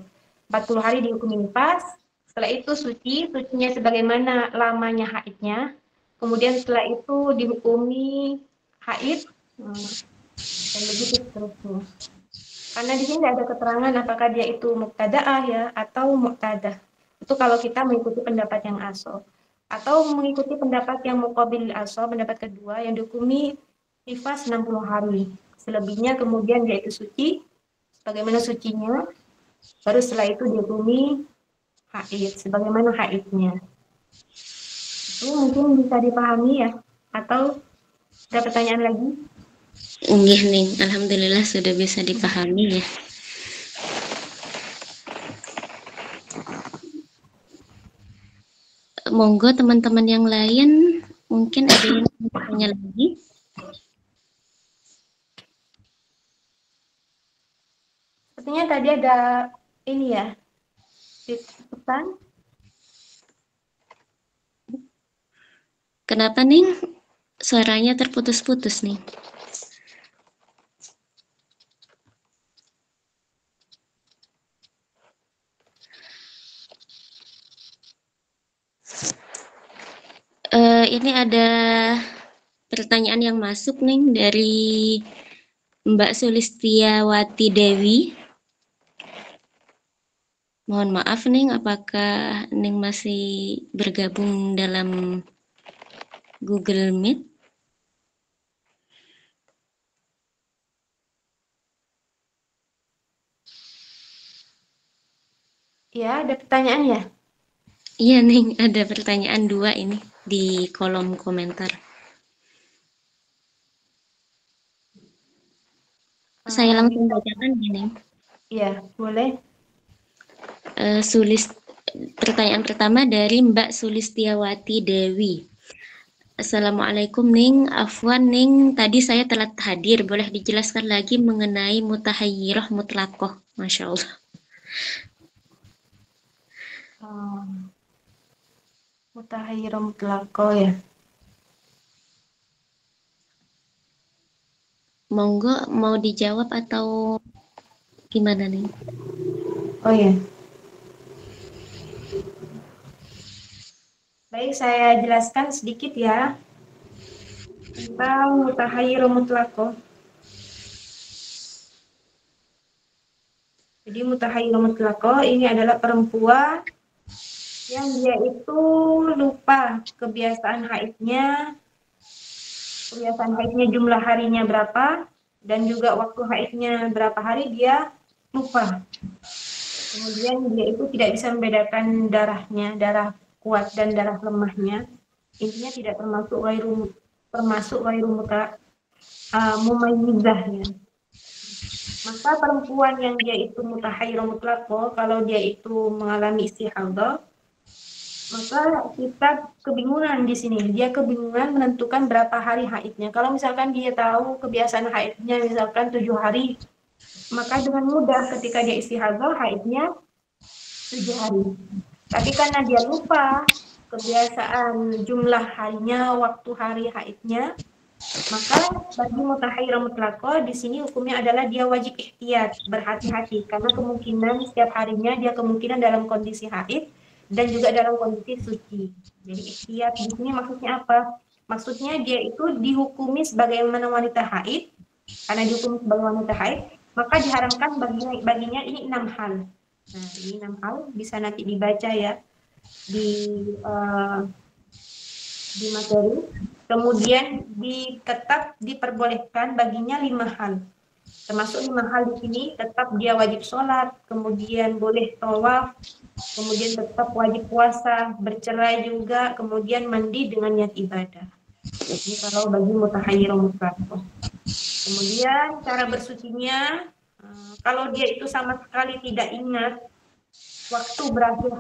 40 hari dihukumi nifas, setelah itu sucinya sebagaimana lamanya haidnya. Kemudian setelah itu dihukumi haid dan begitu seterusnya. Karena di sini tidak ada keterangan apakah dia itu muqtadaah ya atau muqtadah. Itu kalau kita mengikuti pendapat yang asoh. Atau mengikuti pendapat yang muqabil asoh, pendapat kedua yang dihukumi nifas 60 hari. Selebihnya kemudian dia itu suci, sebagaimana sucinya, baru setelah itu dihukumi haid, sebagaimana haidnya. Itu mungkin bisa dipahami ya, atau ada pertanyaan lagi? Nggih nih, alhamdulillah sudah bisa dipahami ya. Monggo teman-teman yang lain mungkin ada yang bertanya lagi. Sepertinya tadi ada ini ya, pesan. Kenapa nih suaranya terputus-putus nih? Ini ada pertanyaan yang masuk nih dari Mbak Sulistiawati Dewi. Mohon maaf nih, apakah Ning masih bergabung dalam Google Meet? Ya, ada pertanyaan ya? Iya Ning, ada pertanyaan 2 ini di kolom komentar. Saya langsung bacakan gini. Iya, boleh. Pertanyaan pertama dari Mbak Sulistiawati Dewi. Assalamualaikum Ning, afwan Ning, tadi saya telat hadir, boleh dijelaskan lagi mengenai mutahayyirah mutlaqah, Masya Allah. Mutahayyirah mutlaqah ya. Monggo mau dijawab atau gimana nih? Oh ya. Baik, saya jelaskan sedikit ya tentang mutahayyir mutlaqah. Jadi mutahayyir mutlaqah ini adalah perempuan yang dia itu lupa kebiasaan haidnya jumlah harinya berapa, dan juga waktu haidnya berapa hari dia lupa. Kemudian dia itu tidak bisa membedakan darahnya, darah kuat dan darah lemahnya. Intinya tidak termasuk mumayyizahnya. Maka perempuan yang dia itu mutahayyir mutlaqah, kalau dia itu mengalami istihadah, maka kita kebingungan di sini. Dia kebingungan menentukan berapa hari haidnya. Kalau misalkan dia tahu kebiasaan haidnya misalkan 7 hari, maka dengan mudah ketika dia istihadah haidnya 7 hari. Tapi karena dia lupa kebiasaan jumlah harinya, waktu hari haidnya, maka bagi mutahayyir mutlaqah di sini hukumnya adalah dia wajib ihtiyat, berhati-hati, karena kemungkinan setiap harinya dia kemungkinan dalam kondisi haid dan juga dalam kondisi suci. Jadi ihtiyat di sini maksudnya apa? Maksudnya dia itu dihukumi sebagaimana wanita haid. Karena dihukumi sebagai wanita haid, maka diharamkan baginya ini 6 hal. Nah, ini 6 hal bisa nanti dibaca ya di materi. Kemudian tetap diperbolehkan baginya 5 hal. Termasuk 5 hal di sini, tetap dia wajib sholat, kemudian boleh tawaf, kemudian tetap wajib puasa, bercerai juga, kemudian mandi dengan niat ibadah. Ini kalau bagi mutahayyir mutlaqah. Kemudian cara bersucinya, kalau dia itu sama sekali tidak ingat waktu berakhir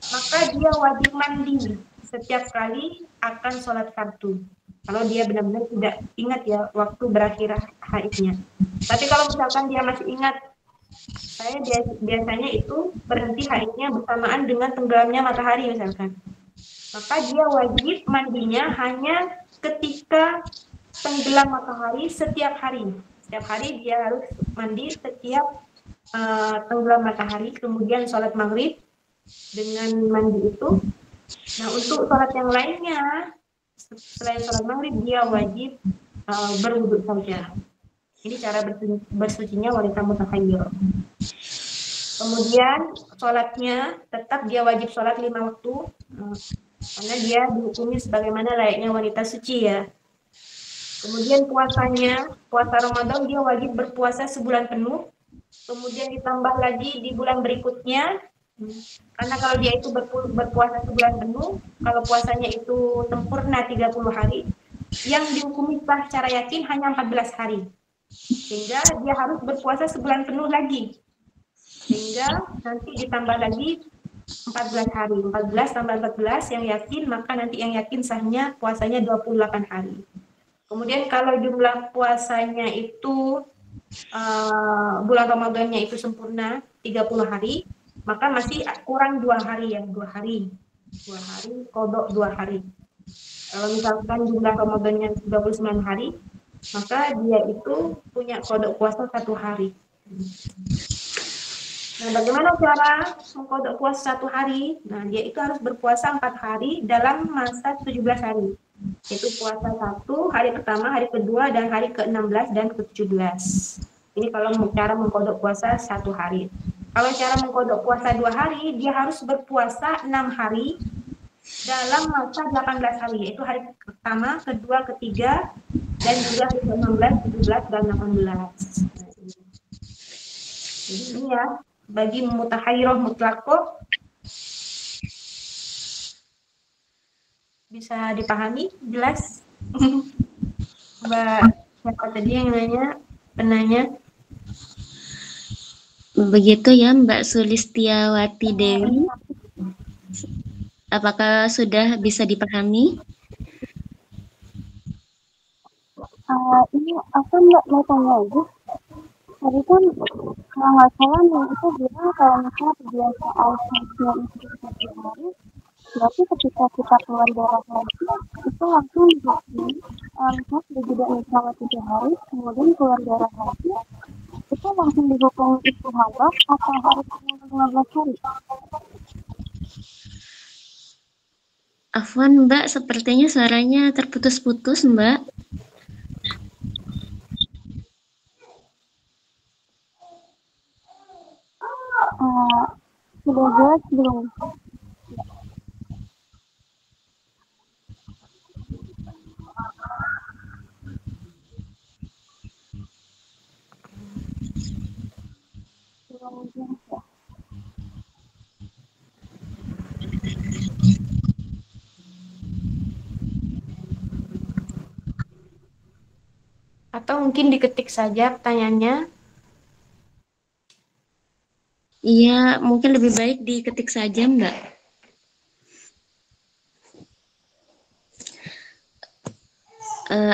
maka dia wajib mandi setiap kali akan sholat fardu. Kalau dia benar-benar tidak ingat ya waktu berakhir haidnya. Tapi kalau misalkan dia masih ingat, saya biasanya itu berhenti haidnya bersamaan dengan tenggelamnya matahari misalkan, maka dia wajib mandinya hanya ketika tenggelam matahari setiap hari. Setiap hari dia harus mandi setiap tenggelam matahari, kemudian sholat maghrib dengan mandi itu. Nah, untuk sholat yang lainnya selain sholat maghrib dia wajib berwudu saja. Ini cara bersucinya wanita mutahayyir. Kemudian sholatnya tetap dia wajib sholat 5 waktu, karena dia dihukumi sebagaimana layaknya wanita suci ya. Kemudian puasanya, puasa Ramadan dia wajib berpuasa sebulan penuh, kemudian ditambah lagi di bulan berikutnya, karena kalau dia itu berpuasa sebulan penuh, kalau puasanya itu sempurna 30 hari, yang dihukumi sah secara yakin hanya 14 hari. Sehingga dia harus berpuasa sebulan penuh lagi. Sehingga nanti ditambah lagi 14 hari. 14 tambah 14 yang yakin, maka nanti yang yakin sahnya puasanya 28 hari. Kemudian kalau jumlah puasanya itu bulan Ramadannya itu sempurna 30 hari, maka masih kurang 2 hari ya, 2 hari kodok 2 hari. Kalau misalkan jumlah Ramadannya 39 hari, maka dia itu punya kodok puasa 1 hari. Nah, bagaimana cara mengkodok puasa 1 hari? Nah, dia itu harus berpuasa 4 hari dalam masa 17 hari. Yaitu puasa 1, hari pertama, hari kedua, dan hari ke-16 dan ke-17. Ini kalau cara mengkodok puasa 1 hari. Kalau cara mengkodok puasa 2 hari, dia harus berpuasa 6 hari dalam masa 18 hari. Yaitu hari pertama, kedua, ketiga, dan juga ke-16, 17, dan 18. Jadi ini ya, bagi mutahayyirah mutlaqah bisa dipahami, jelas? Mbak, siapa tadi yang penanya? Begitu ya Mbak Sulistiawati Dewi. Apakah sudah bisa dipahami? Ini aku mau tanya aja. Tadi kan kalau nggak salah nih itu bilang kalau misalnya kebiasaan haidnya itu 1 hari, berarti ketika kita keluar darah lagi itu langsung misalnya sudah jeda selama 3 hari, kemudian keluar darah lagi, itu langsung dihukum istihadah atau harus menunggu 15 hari? Afwan Mbak, sepertinya suaranya terputus-putus Mbak. Sudah jelas belum? Belum jelas ya? Atau mungkin diketik saja pertanyaannya. Iya, mungkin lebih baik diketik saja Mbak.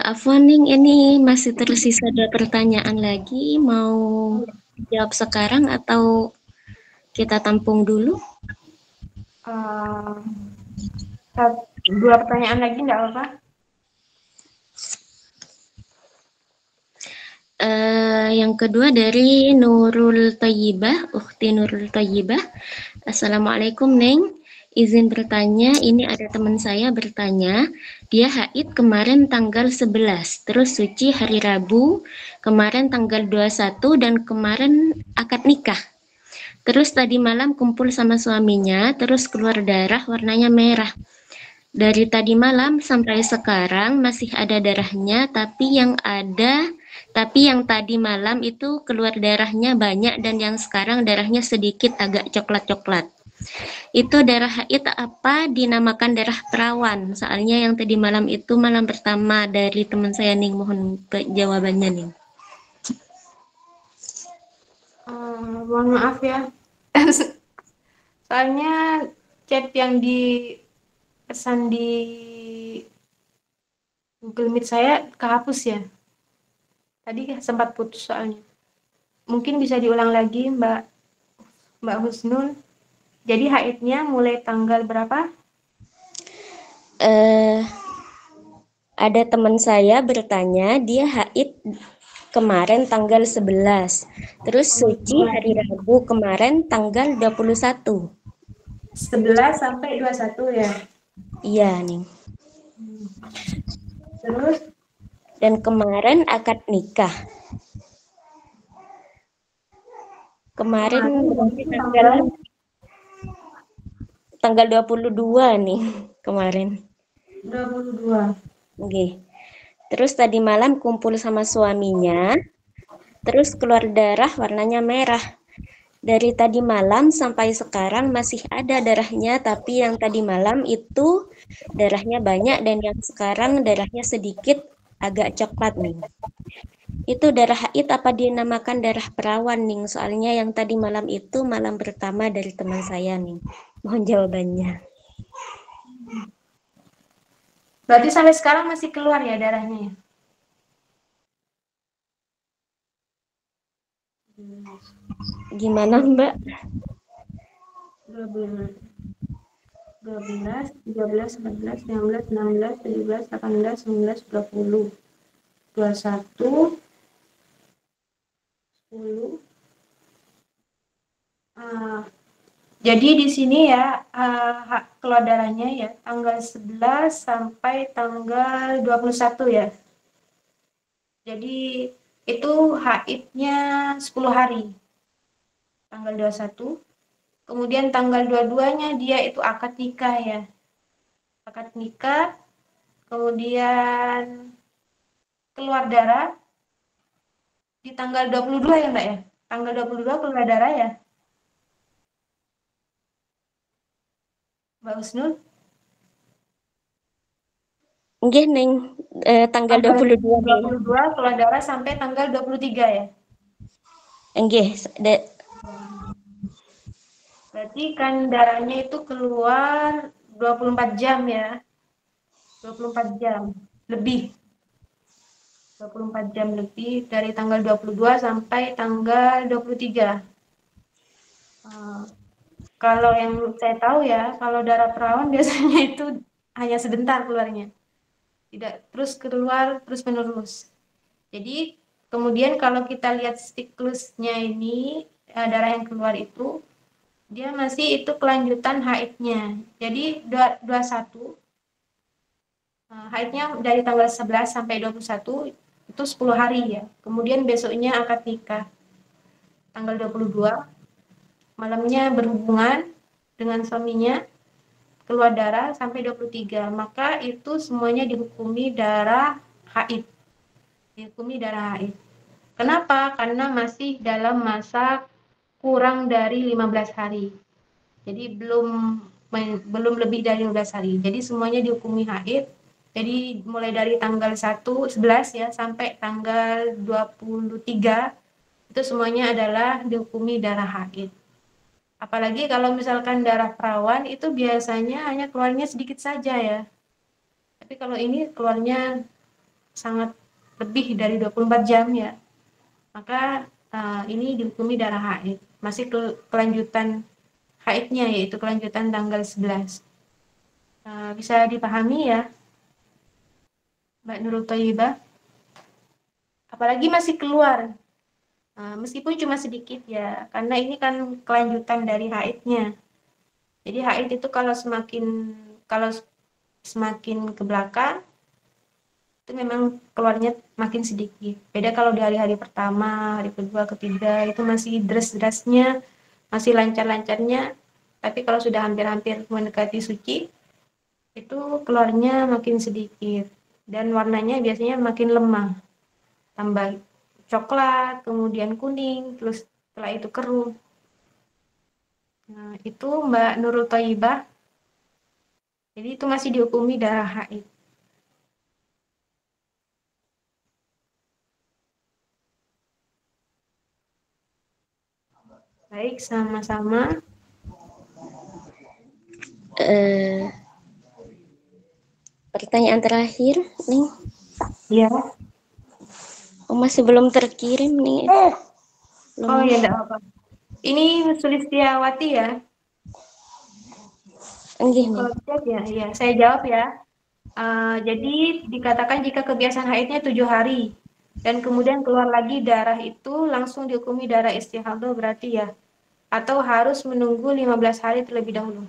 Afwan Ning, ini masih tersisa ada pertanyaan lagi, mau jawab sekarang atau kita tampung dulu? Dua pertanyaan lagi enggak apa-apa? Yang kedua dari Nurul Thayyibah, Ukhti Nurul Thayyibah. Assalamualaikum Neng, izin bertanya, ini ada teman saya bertanya, dia haid kemarin tanggal 11, terus suci hari Rabu, kemarin tanggal 21, dan kemarin akad nikah. Terus tadi malam kumpul sama suaminya, terus keluar darah warnanya merah. Dari tadi malam sampai sekarang masih ada darahnya, tapi yang tadi malam itu keluar darahnya banyak dan yang sekarang darahnya sedikit agak coklat-coklat. Itu darah haid apa dinamakan darah perawan? Soalnya yang tadi malam itu malam pertama dari teman saya nih, mohon jawabannya nih. Mohon maaf ya. Soalnya chat yang pesan di Google Meet saya kehapus ya. Tadi sempat putus soalnya. Mungkin bisa diulang lagi Mbak Husnul. Jadi haidnya mulai tanggal berapa? Ada teman saya bertanya, dia haid kemarin tanggal 11. Terus suci hari Rabu kemarin tanggal 21. 11 sampai 21 ya? Iya nih. Terus? Dan kemarin akad nikah. Kemarin tanggal 22 nih kemarin. 22. Oke. Terus tadi malam kumpul sama suaminya. Terus keluar darah warnanya merah. Dari tadi malam sampai sekarang masih ada darahnya, tapi yang tadi malam itu darahnya banyak dan yang sekarang darahnya sedikit agak coklat nih. Itu darah haid apa dinamakan darah perawan nih? Soalnya yang tadi malam itu malam pertama dari teman saya nih. Mohon jawabannya. Berarti sampai sekarang masih keluar ya darahnya ya? Gimana Mbak? 12, 13, 14, 15, 16, 17, 18, 19, 20, 21, 10. Jadi di sini ya keluar darahnya ya tanggal 11 sampai tanggal 21 ya. Jadi itu haidnya 10 hari. Tanggal 21. Kemudian tanggal 22-nya dia itu akad nikah ya. Akad nikah. Kemudian keluar darah di tanggal 22 ya Mbak ya. Tanggal 22 keluar darah ya. Mbak Husnul? Nggih Neng, tanggal 22 keluar darah sampai tanggal 23 ya. Nggih, berarti kan darahnya itu keluar 24 jam ya. 24 jam lebih. 24 jam lebih dari tanggal 22 sampai tanggal 23. Kalau yang saya tahu ya, kalau darah perawan biasanya itu hanya sebentar keluarnya. Tidak terus keluar terus menerus. Jadi Kemudian kalau kita lihat siklusnya ini, darah yang keluar itu, dia masih itu kelanjutan haidnya. Jadi 21, haidnya dari tanggal 11 sampai 21 itu 10 hari ya. Kemudian besoknya akad nikah. Tanggal 22, malamnya berhubungan dengan suaminya, keluar darah sampai 23. Maka itu semuanya dihukumi darah haid. Dihukumi darah haid. Kenapa? Karena masih dalam masa kurang dari 15 hari. Jadi belum lebih dari 15 hari. Jadi semuanya dihukumi haid. Jadi mulai dari tanggal 11 ya sampai tanggal 23 itu semuanya adalah dihukumi darah haid. Apalagi kalau misalkan darah perawan itu biasanya hanya keluarnya sedikit saja ya. Tapi kalau ini keluarnya sangat lebih dari 24 jam ya. Maka ini dihukumi darah haid. Masih kelanjutan haidnya yaitu kelanjutan tanggal 11. Bisa dipahami ya, Mbak Nurul Thayyibah? Apalagi masih keluar. Meskipun cuma sedikit ya, karena ini kan kelanjutan dari haidnya. Jadi haid itu kalau semakin ke belakang itu memang keluarnya makin sedikit. Beda kalau di hari-hari pertama, hari kedua, ketiga itu masih deras-derasnya, masih lancar-lancarnya. Tapi kalau sudah hampir-hampir mendekati suci, itu keluarnya makin sedikit dan warnanya biasanya makin lemah. Tambah coklat, kemudian kuning, terus setelah itu keruh. Nah, itu Mbak Nurul Thayyibah. Jadi itu masih dihukumi darah haid. Baik, sama-sama. Pertanyaan terakhir nih. Ya. Oh, masih belum terkirim nih. Oh ya, enggak apa-apa. Ini Sulistiawati ya. Enggih nih. Kalau chat ya, saya jawab ya. Jadi dikatakan jika kebiasaan haidnya 7 hari dan kemudian keluar lagi darah itu langsung dihukumi darah istihadah berarti ya. Atau harus menunggu 15 hari terlebih dahulu.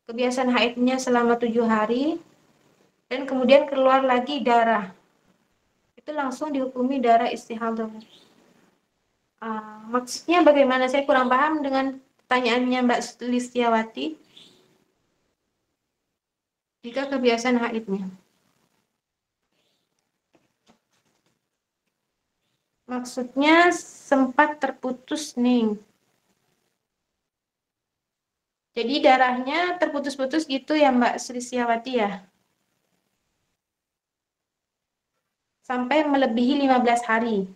Kebiasaan haidnya selama 7 hari dan kemudian keluar lagi darah. Itu langsung dihukumi darah istihadah. Maksudnya bagaimana? Saya kurang paham dengan pertanyaannya Mbak Listiawati. Jika kebiasaan haidnya. Maksudnya sempat terputus nih. Jadi darahnya terputus-putus gitu ya Mbak Listiawati ya? Sampai melebihi 15 hari.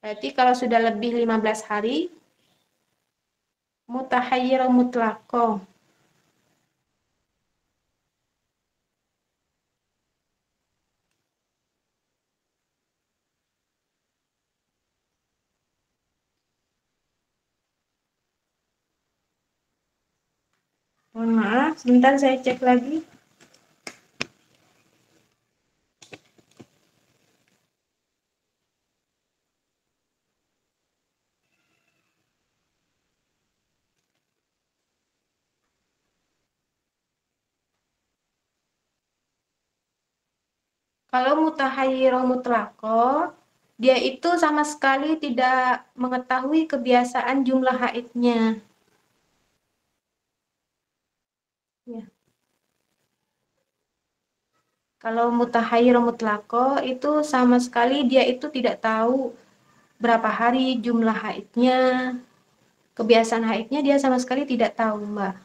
Berarti kalau sudah lebih 15 hari, mutahayyir mutlaqo. Mohon maaf, sebentar saya cek lagi. Kalau mutahayyir mutlaqo, dia itu sama sekali tidak mengetahui kebiasaan jumlah haidnya. Ya. Kalau mutahayyir mutlaqo itu sama sekali dia itu tidak tahu berapa hari jumlah haidnya, kebiasaan haidnya dia sama sekali tidak tahu, Mbak.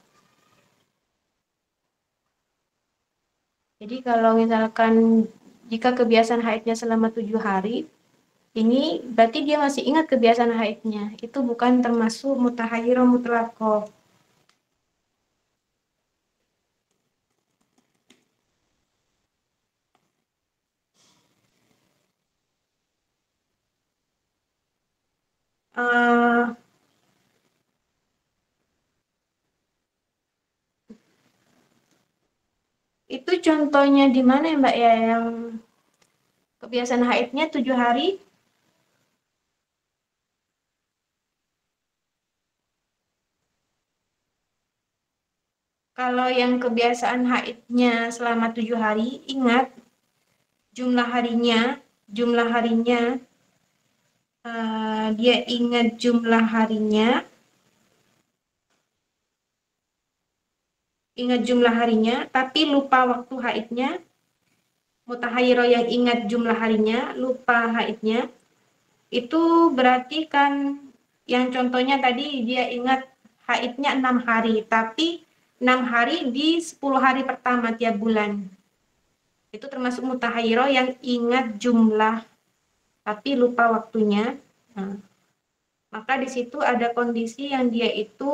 Jadi kalau misalkan jika kebiasaan haidnya selama 7 hari, ini berarti dia masih ingat kebiasaan haidnya. Itu bukan termasuk mutahayyir mutlaqo. Uh, itu contohnya di mana ya Mbak ya yang kebiasaan haidnya 7 hari. Kalau yang kebiasaan haidnya selama 7 hari, ingat jumlah harinya, dia ingat jumlah harinya, tapi lupa waktu haidnya. Mutahayyiro yang ingat jumlah harinya, lupa haidnya, itu berarti kan yang contohnya tadi dia ingat haidnya 6 hari, tapi 6 hari di 10 hari pertama tiap bulan. Itu termasuk mutahayyiro yang ingat jumlah tapi lupa waktunya. Nah, maka di situ ada kondisi yang dia itu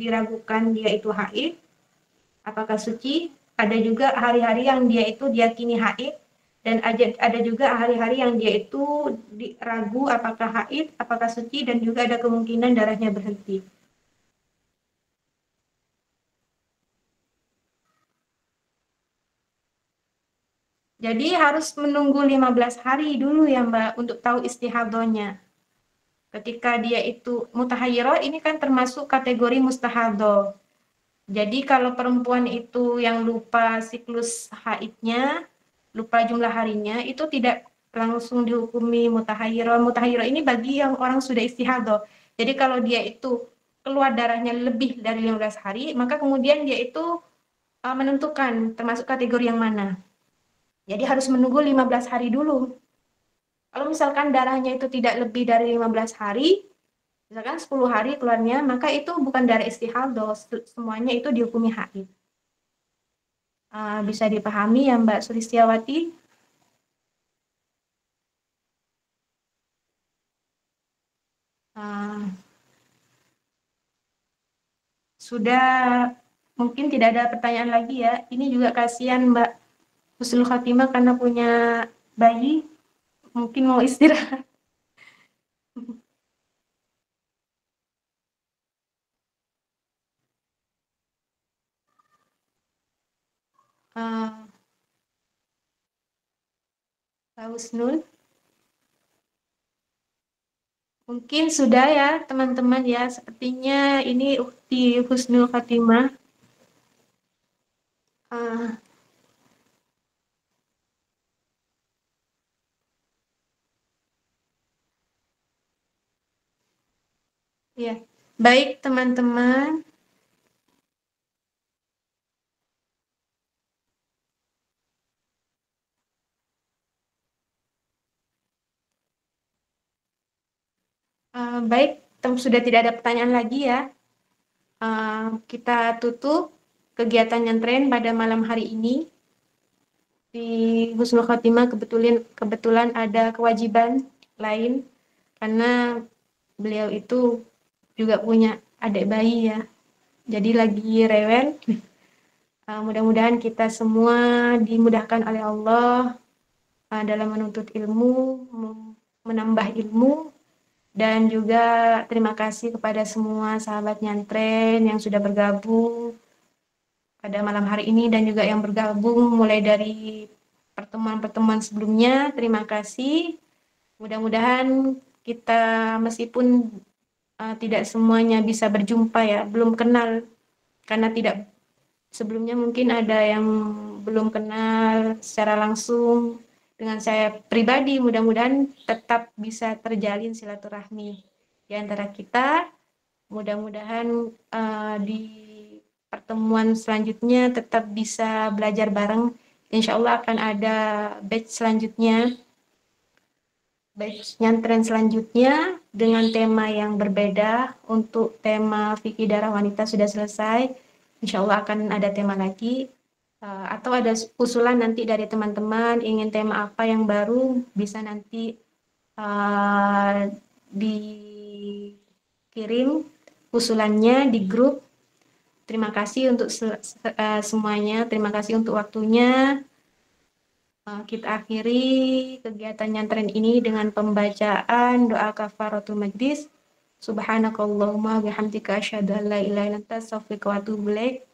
diragukan dia itu haid, apakah suci. Ada juga hari-hari yang dia itu diyakini haid, dan ada juga hari-hari yang dia itu ragu apakah haid, apakah suci, dan juga ada kemungkinan darahnya berhenti. Jadi harus menunggu 15 hari dulu ya Mbak untuk tahu istihadahnya. Ketika dia itu mutahayyirah, ini kan termasuk kategori mustahadhah. Jadi kalau perempuan itu yang lupa siklus haidnya, lupa jumlah harinya, itu tidak langsung dihukumi mutahayyirah. Mutahayyirah ini bagi yang orang sudah istihadhah. Jadi kalau dia itu keluar darahnya lebih dari 15 hari, maka kemudian dia itu menentukan termasuk kategori yang mana. Jadi harus menunggu 15 hari dulu. Kalau misalkan darahnya itu tidak lebih dari 15 hari, misalkan 10 hari keluarnya, maka itu bukan darah istihadhah, semuanya itu dihukumi haid. Bisa dipahami ya Mbak Sulistiawati? Sudah, mungkin tidak ada pertanyaan lagi ya. Ini juga kasihan Mbak Husnul Khatimah karena punya bayi, mungkin mau istirahat. Mbak Husnul, mungkin sudah ya teman-teman ya. Sepertinya ini Ukti Husnul Khatimah. Ya, baik teman-teman. Baik, sudah tidak ada pertanyaan lagi ya. Kita tutup kegiatan nyantren pada malam hari ini. Di Husnul Khotimah kebetulan ada kewajiban lain karena beliau itu juga punya adik bayi ya. Jadi lagi rewel. Mudah-mudahan kita semua dimudahkan oleh Allah dalam menuntut ilmu, menambah ilmu, dan juga terima kasih kepada semua sahabat nyantren yang sudah bergabung pada malam hari ini dan juga yang bergabung mulai dari pertemuan-pertemuan sebelumnya. Terima kasih. Mudah-mudahan kita meskipun tidak semuanya bisa berjumpa ya, belum kenal karena tidak sebelumnya mungkin ada yang belum kenal secara langsung dengan saya pribadi, mudah-mudahan tetap bisa terjalin silaturahmi di antara kita. Mudah-mudahan di pertemuan selanjutnya tetap bisa belajar bareng. Insya Allah akan ada batch selanjutnya, batch nyantren selanjutnya dengan tema yang berbeda. Untuk tema fikih darah wanita sudah selesai, insya Allah akan ada tema lagi. Atau ada usulan nanti dari teman-teman ingin tema apa yang baru, bisa nanti dikirim usulannya di grup. Terima kasih untuk semuanya, terima kasih untuk waktunya. Kita akhiri kegiatan nyantren ini dengan pembacaan doa kafaratul majlis. Subhanakallahumma bihamdika asyhadu an la ilaha illa anta astaghfiruka wa atubu ilaik.